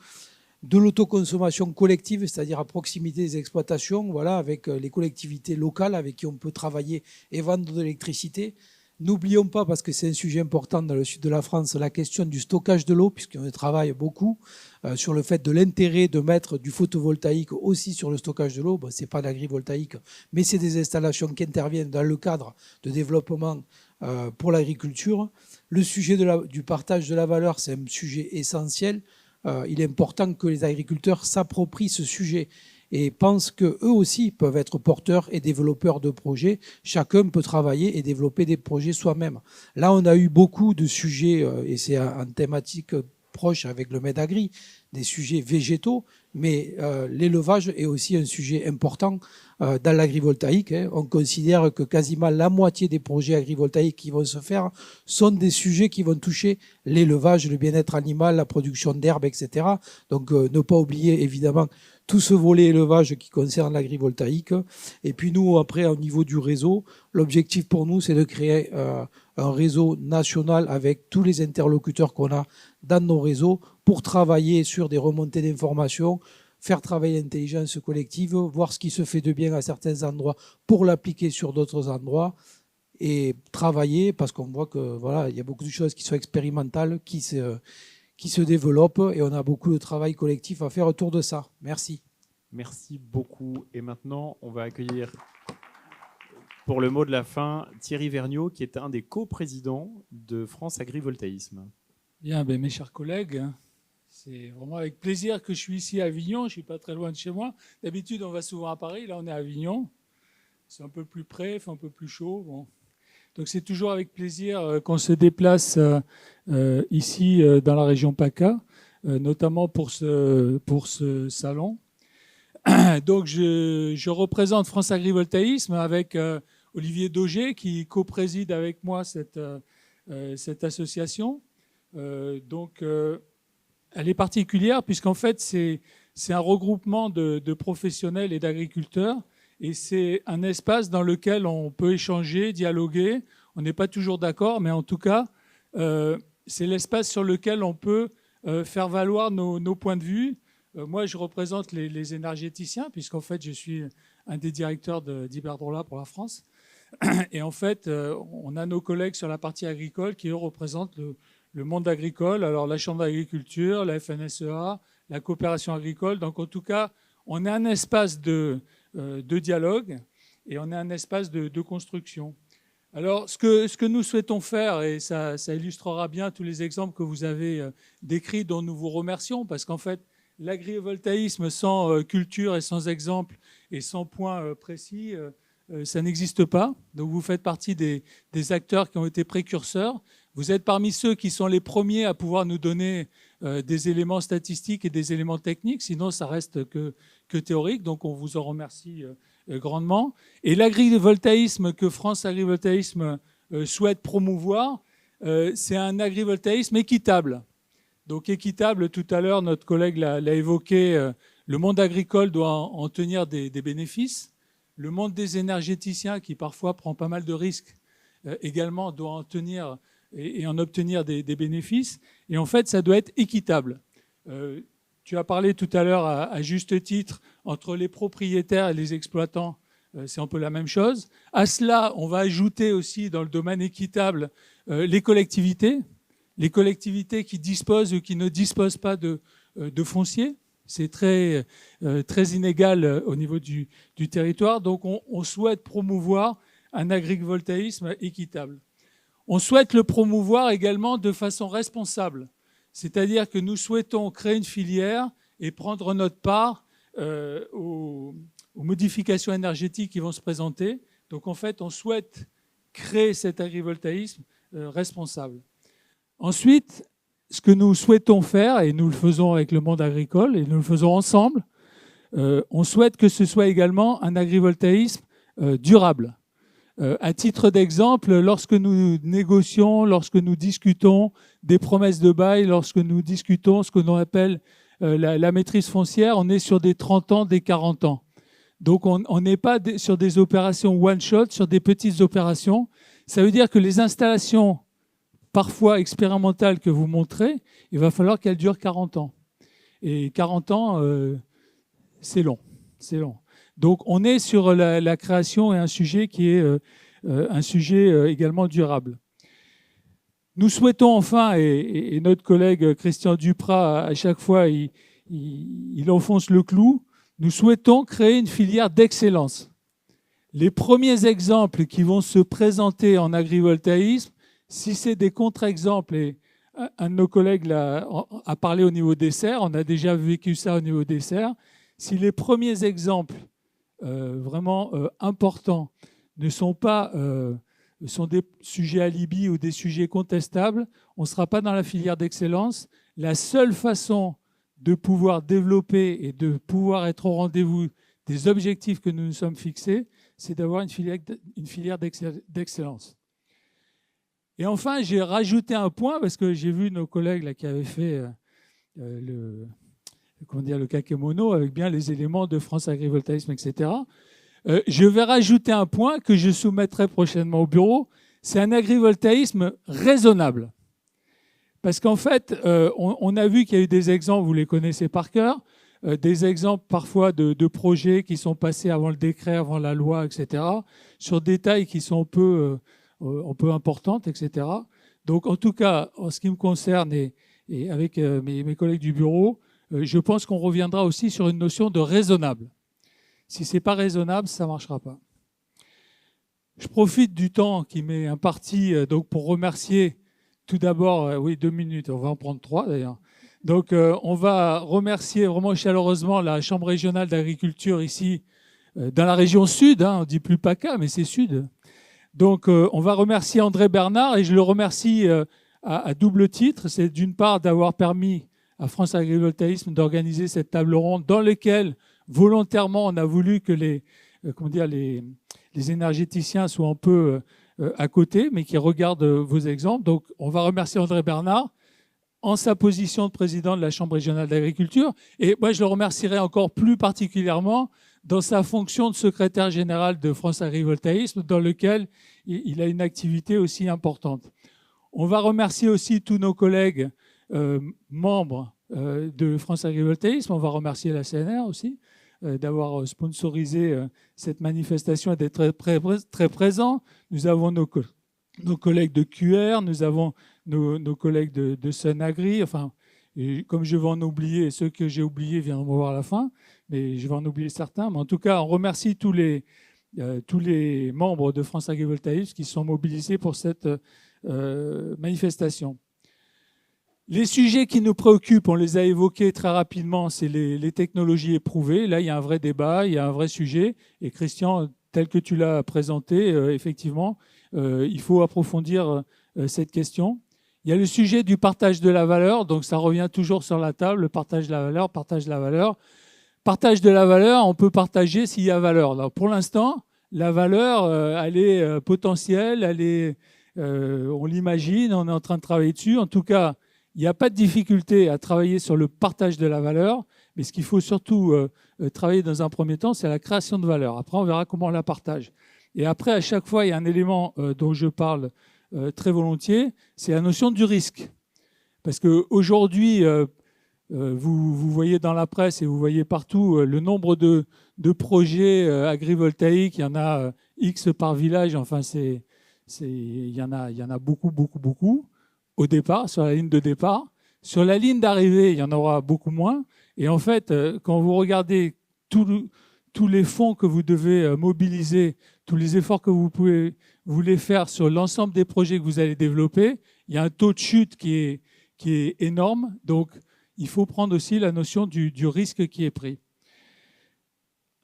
De l'autoconsommation collective, c'est-à-dire à proximité des exploitations, voilà, avec les collectivités locales avec qui on peut travailler et vendre de l'électricité. N'oublions pas, parce que c'est un sujet important dans le sud de la France, la question du stockage de l'eau, puisqu'on travaille beaucoup sur le fait de l'intérêt de mettre du photovoltaïque aussi sur le stockage de l'eau. Ce n'est pas l'agrivoltaïque, mais c'est des installations qui interviennent dans le cadre de développement pour l'agriculture. Le sujet du partage de la valeur, c'est un sujet essentiel. Il est important que les agriculteurs s'approprient ce sujet et pensent qu'eux aussi peuvent être porteurs et développeurs de projets. Chacun peut travailler et développer des projets soi-même. Là, on a eu beaucoup de sujets, et c'est en thématique proche avec le Medagri, des sujets végétaux, mais l'élevage est aussi un sujet important dans l'agrivoltaïque. On considère que quasiment la moitié des projets agrivoltaïques qui vont se faire sont des sujets qui vont toucher l'élevage, le bien-être animal, la production d'herbes, etc. Donc ne pas oublier évidemment tout ce volet élevage qui concerne l'agrivoltaïque. Et puis nous, après, au niveau du réseau, l'objectif pour nous, c'est de créer un réseau national avec tous les interlocuteurs qu'on a dans nos réseaux pour travailler sur des remontées d'informations, faire travailler l'intelligence collective, voir ce qui se fait de bien à certains endroits pour l'appliquer sur d'autres endroits et travailler, parce qu'on voit que voilà, il y a beaucoup de choses qui sont expérimentales, qui qui se développe et on a beaucoup de travail collectif à faire autour de ça. Merci. Merci beaucoup. Et maintenant, on va accueillir pour le mot de la fin Thierry Vergniaud, qui est un des coprésidents de France Agrivoltaïsme. Bien, mes chers collègues, c'est vraiment avec plaisir que je suis ici à Avignon. Je ne suis pas très loin de chez moi. D'habitude, on va souvent à Paris. Là, on est à Avignon. C'est un peu plus près, il fait un peu plus chaud. Bon. Donc, c'est toujours avec plaisir qu'on se déplace ici dans la région PACA, notamment pour ce salon. Donc, je représente France Agrivoltaïsme avec Olivier Dauger, qui co-préside avec moi cette association. Elle est particulière puisqu'en fait, c'est un regroupement de professionnels et d'agriculteurs. Et c'est un espace dans lequel on peut échanger, dialoguer. On n'est pas toujours d'accord, mais en tout cas, c'est l'espace sur lequel on peut faire valoir nos points de vue. Moi, je représente les énergéticiens, puisqu'en fait, je suis un des directeurs d'Iberdrola pour la France. Et en fait, on a nos collègues sur la partie agricole qui, eux, représentent le monde agricole. Alors, la Chambre d'agriculture, la FNSEA, la coopération agricole. Donc, en tout cas, on est un espace de dialogue et on est un espace de construction. Alors, ce que nous souhaitons faire, et ça illustrera bien tous les exemples que vous avez décrits, dont nous vous remercions, parce qu'en fait, l'agrivoltaïsme sans culture et sans exemple et sans point précis, ça n'existe pas. Donc, vous faites partie des acteurs qui ont été précurseurs. Vous êtes parmi ceux qui sont les premiers à pouvoir nous donner des éléments statistiques et des éléments techniques, sinon ça reste que théorique. Donc, on vous en remercie grandement. Et l'agrivoltaïsme que France Agrivoltaïsme souhaite promouvoir, c'est un agrivoltaïsme équitable. Donc équitable, tout à l'heure, notre collègue l'a évoqué, le monde agricole doit en tenir des bénéfices. Le monde des énergéticiens, qui parfois prend pas mal de risques, également doit en tenir et en obtenir des bénéfices. Et en fait, ça doit être équitable. Tu as parlé tout à l'heure, à juste titre, entre les propriétaires et les exploitants, c'est un peu la même chose. À cela, on va ajouter aussi, dans le domaine équitable, les collectivités qui disposent ou qui ne disposent pas de foncier. C'est très inégal au niveau du territoire. Donc, on souhaite promouvoir un agrivoltaïsme équitable. On souhaite le promouvoir également de façon responsable. C'est-à-dire que nous souhaitons créer une filière et prendre notre part aux modifications énergétiques qui vont se présenter. Donc, en fait, on souhaite créer cet agrivoltaïsme responsable. Ensuite, ce que nous souhaitons faire, et nous le faisons avec le monde agricole, et nous le faisons ensemble, on souhaite que ce soit également un agrivoltaïsme durable. À titre d'exemple, lorsque nous négocions, lorsque nous discutons des promesses de bail, lorsque nous discutons ce que l'on appelle la maîtrise foncière, on est sur des 30 ans, des 40 ans. Donc on n'est pas sur des opérations one-shot, sur des petites opérations. Ça veut dire que les installations parfois expérimentales que vous montrez, il va falloir qu'elles durent 40 ans. Et 40 ans, c'est long. C'est long. Donc, on est sur la création et un sujet qui est un sujet également durable. Nous souhaitons enfin, et notre collègue Christian Duprat, à chaque fois, il enfonce le clou, nous souhaitons créer une filière d'excellence. Les premiers exemples qui vont se présenter en agrivoltaïsme, si c'est des contre-exemples, et un de nos collègues a parlé au niveau des serres, on a déjà vécu ça au niveau des serres, si les premiers exemples vraiment importants sont des sujets alibi ou des sujets contestables, on ne sera pas dans la filière d'excellence. La seule façon de pouvoir développer et de pouvoir être au rendez-vous des objectifs que nous nous sommes fixés, c'est d'avoir une filière d'excellence. Et enfin, j'ai rajouté un point, parce que j'ai vu nos collègues là, qui avaient fait le kakémono avec bien les éléments de France Agrivoltaïsme, etc. Je vais rajouter un point que je soumettrai prochainement au bureau, c'est un agrivoltaïsme raisonnable. Parce qu'en fait, on a vu qu'il y a eu des exemples, vous les connaissez par cœur, des exemples parfois de projets qui sont passés avant le décret, avant la loi, etc., sur des tailles qui sont un peu importantes, etc. Donc, en tout cas, en ce qui me concerne, et et avec mes collègues du bureau, je pense qu'on reviendra aussi sur une notion de raisonnable. Si ce n'est pas raisonnable, ça ne marchera pas. Je profite du temps qui m'est imparti donc pour remercier tout d'abord, oui, 2 minutes, on va en prendre 3 d'ailleurs. Donc on va remercier vraiment chaleureusement la Chambre régionale d'agriculture ici, dans la région sud, hein, on ne dit plus PACA, mais c'est sud. Donc on va remercier André Bernard, et je le remercie à double titre. C'est d'une part d'avoir permis à France Agrivoltaïsme d'organiser cette table ronde dans laquelle volontairement on a voulu que les énergéticiens soient un peu à côté, mais qui regardent vos exemples. Donc on va remercier André Bernard en sa position de président de la Chambre régionale d'agriculture. Et moi, je le remercierai encore plus particulièrement dans sa fonction de secrétaire général de France Agrivoltaïsme, dans lequel il a une activité aussi importante. On va remercier aussi tous nos collègues membres de France Agrivoltaïsme. On va remercier la CNR aussi d'avoir sponsorisé cette manifestation et d'être très présent. Nous avons nos collègues de QR, nous avons nos collègues de Sunagri. Enfin, comme je vais en oublier, ceux que j'ai oubliés viendront me voir à la fin, mais je vais en oublier certains. Mais en tout cas, on remercie tous les membres de France Agrivoltaïsme qui sont mobilisés pour cette manifestation. Les sujets qui nous préoccupent, on les a évoqués très rapidement, c'est les technologies éprouvées. Là, il y a un vrai débat, il y a un vrai sujet. Et Christian, tel que tu l'as présenté, effectivement, il faut approfondir cette question. Il y a le sujet du partage de la valeur, donc ça revient toujours sur la table, le partage de la valeur, partage de la valeur. Partage de la valeur, on peut partager s'il y a valeur. Alors, pour l'instant, la valeur, elle est potentielle, elle est, on l'imagine, on est en train de travailler dessus. En tout cas, il n'y a pas de difficulté à travailler sur le partage de la valeur, mais ce qu'il faut surtout travailler dans un premier temps, c'est la création de valeur. Après, on verra comment on la partage. Et après, à chaque fois, il y a un élément dont je parle très volontiers, c'est la notion du risque. Parce qu'aujourd'hui, vous voyez dans la presse et vous voyez partout le nombre de projets agrivoltaïques, il y en a X par village, enfin, il y en a beaucoup, beaucoup, beaucoup. Au départ, sur la ligne de départ. Sur la ligne d'arrivée, il y en aura beaucoup moins. Et en fait, quand vous regardez tous les fonds que vous devez mobiliser, tous les efforts que vous voulez faire sur l'ensemble des projets que vous allez développer, il y a un taux de chute qui est énorme. Donc, il faut prendre aussi la notion du risque qui est pris.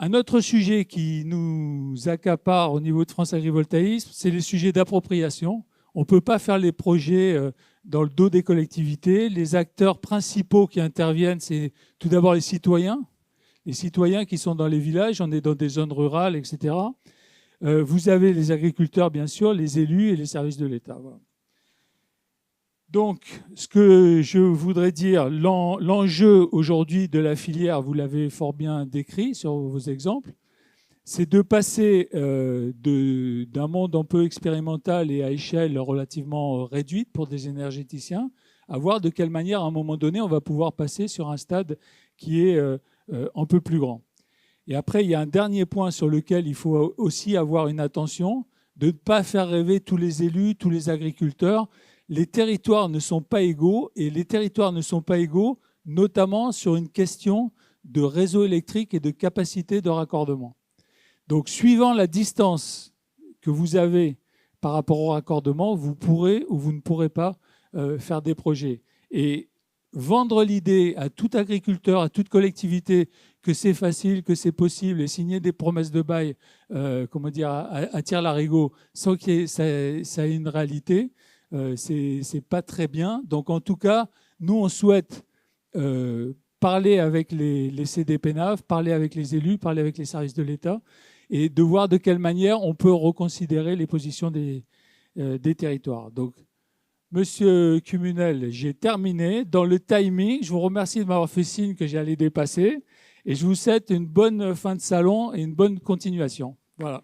Un autre sujet qui nous accapare au niveau de France Agrivoltaïsme, c'est les sujets d'appropriation. On ne peut pas faire les projets dans le dos des collectivités. Les acteurs principaux qui interviennent, c'est tout d'abord les citoyens qui sont dans les villages, on est dans des zones rurales, etc. Vous avez les agriculteurs, bien sûr, les élus et les services de l'État. Voilà. Donc, ce que je voudrais dire, l'enjeu aujourd'hui de la filière, vous l'avez fort bien décrit sur vos exemples, c'est de passer d'un monde un peu expérimental et à échelle relativement réduite pour des énergéticiens, à voir de quelle manière, à un moment donné, on va pouvoir passer sur un stade qui est un peu plus grand. Et après, il y a un dernier point sur lequel il faut aussi avoir une attention, de ne pas faire rêver tous les élus, tous les agriculteurs. Les territoires ne sont pas égaux, et les territoires ne sont pas égaux, notamment sur une question de réseau électrique et de capacité de raccordement. Donc, suivant la distance que vous avez par rapport au raccordement, vous pourrez ou vous ne pourrez pas faire des projets. Et vendre l'idée à tout agriculteur, à toute collectivité, que c'est facile, que c'est possible, et signer des promesses de bail, à tire-larigot, sans que ça ait une réalité, c'est pas très bien. Donc, en tout cas, nous, on souhaite parler avec les CDPENAF, parler avec les élus, parler avec les services de l'État, et de voir de quelle manière on peut reconsidérer les positions des territoires. Donc, Monsieur Cumunel, j'ai terminé. Dans le timing, je vous remercie de m'avoir fait signe que j'allais dépasser, et je vous souhaite une bonne fin de salon et une bonne continuation. Voilà.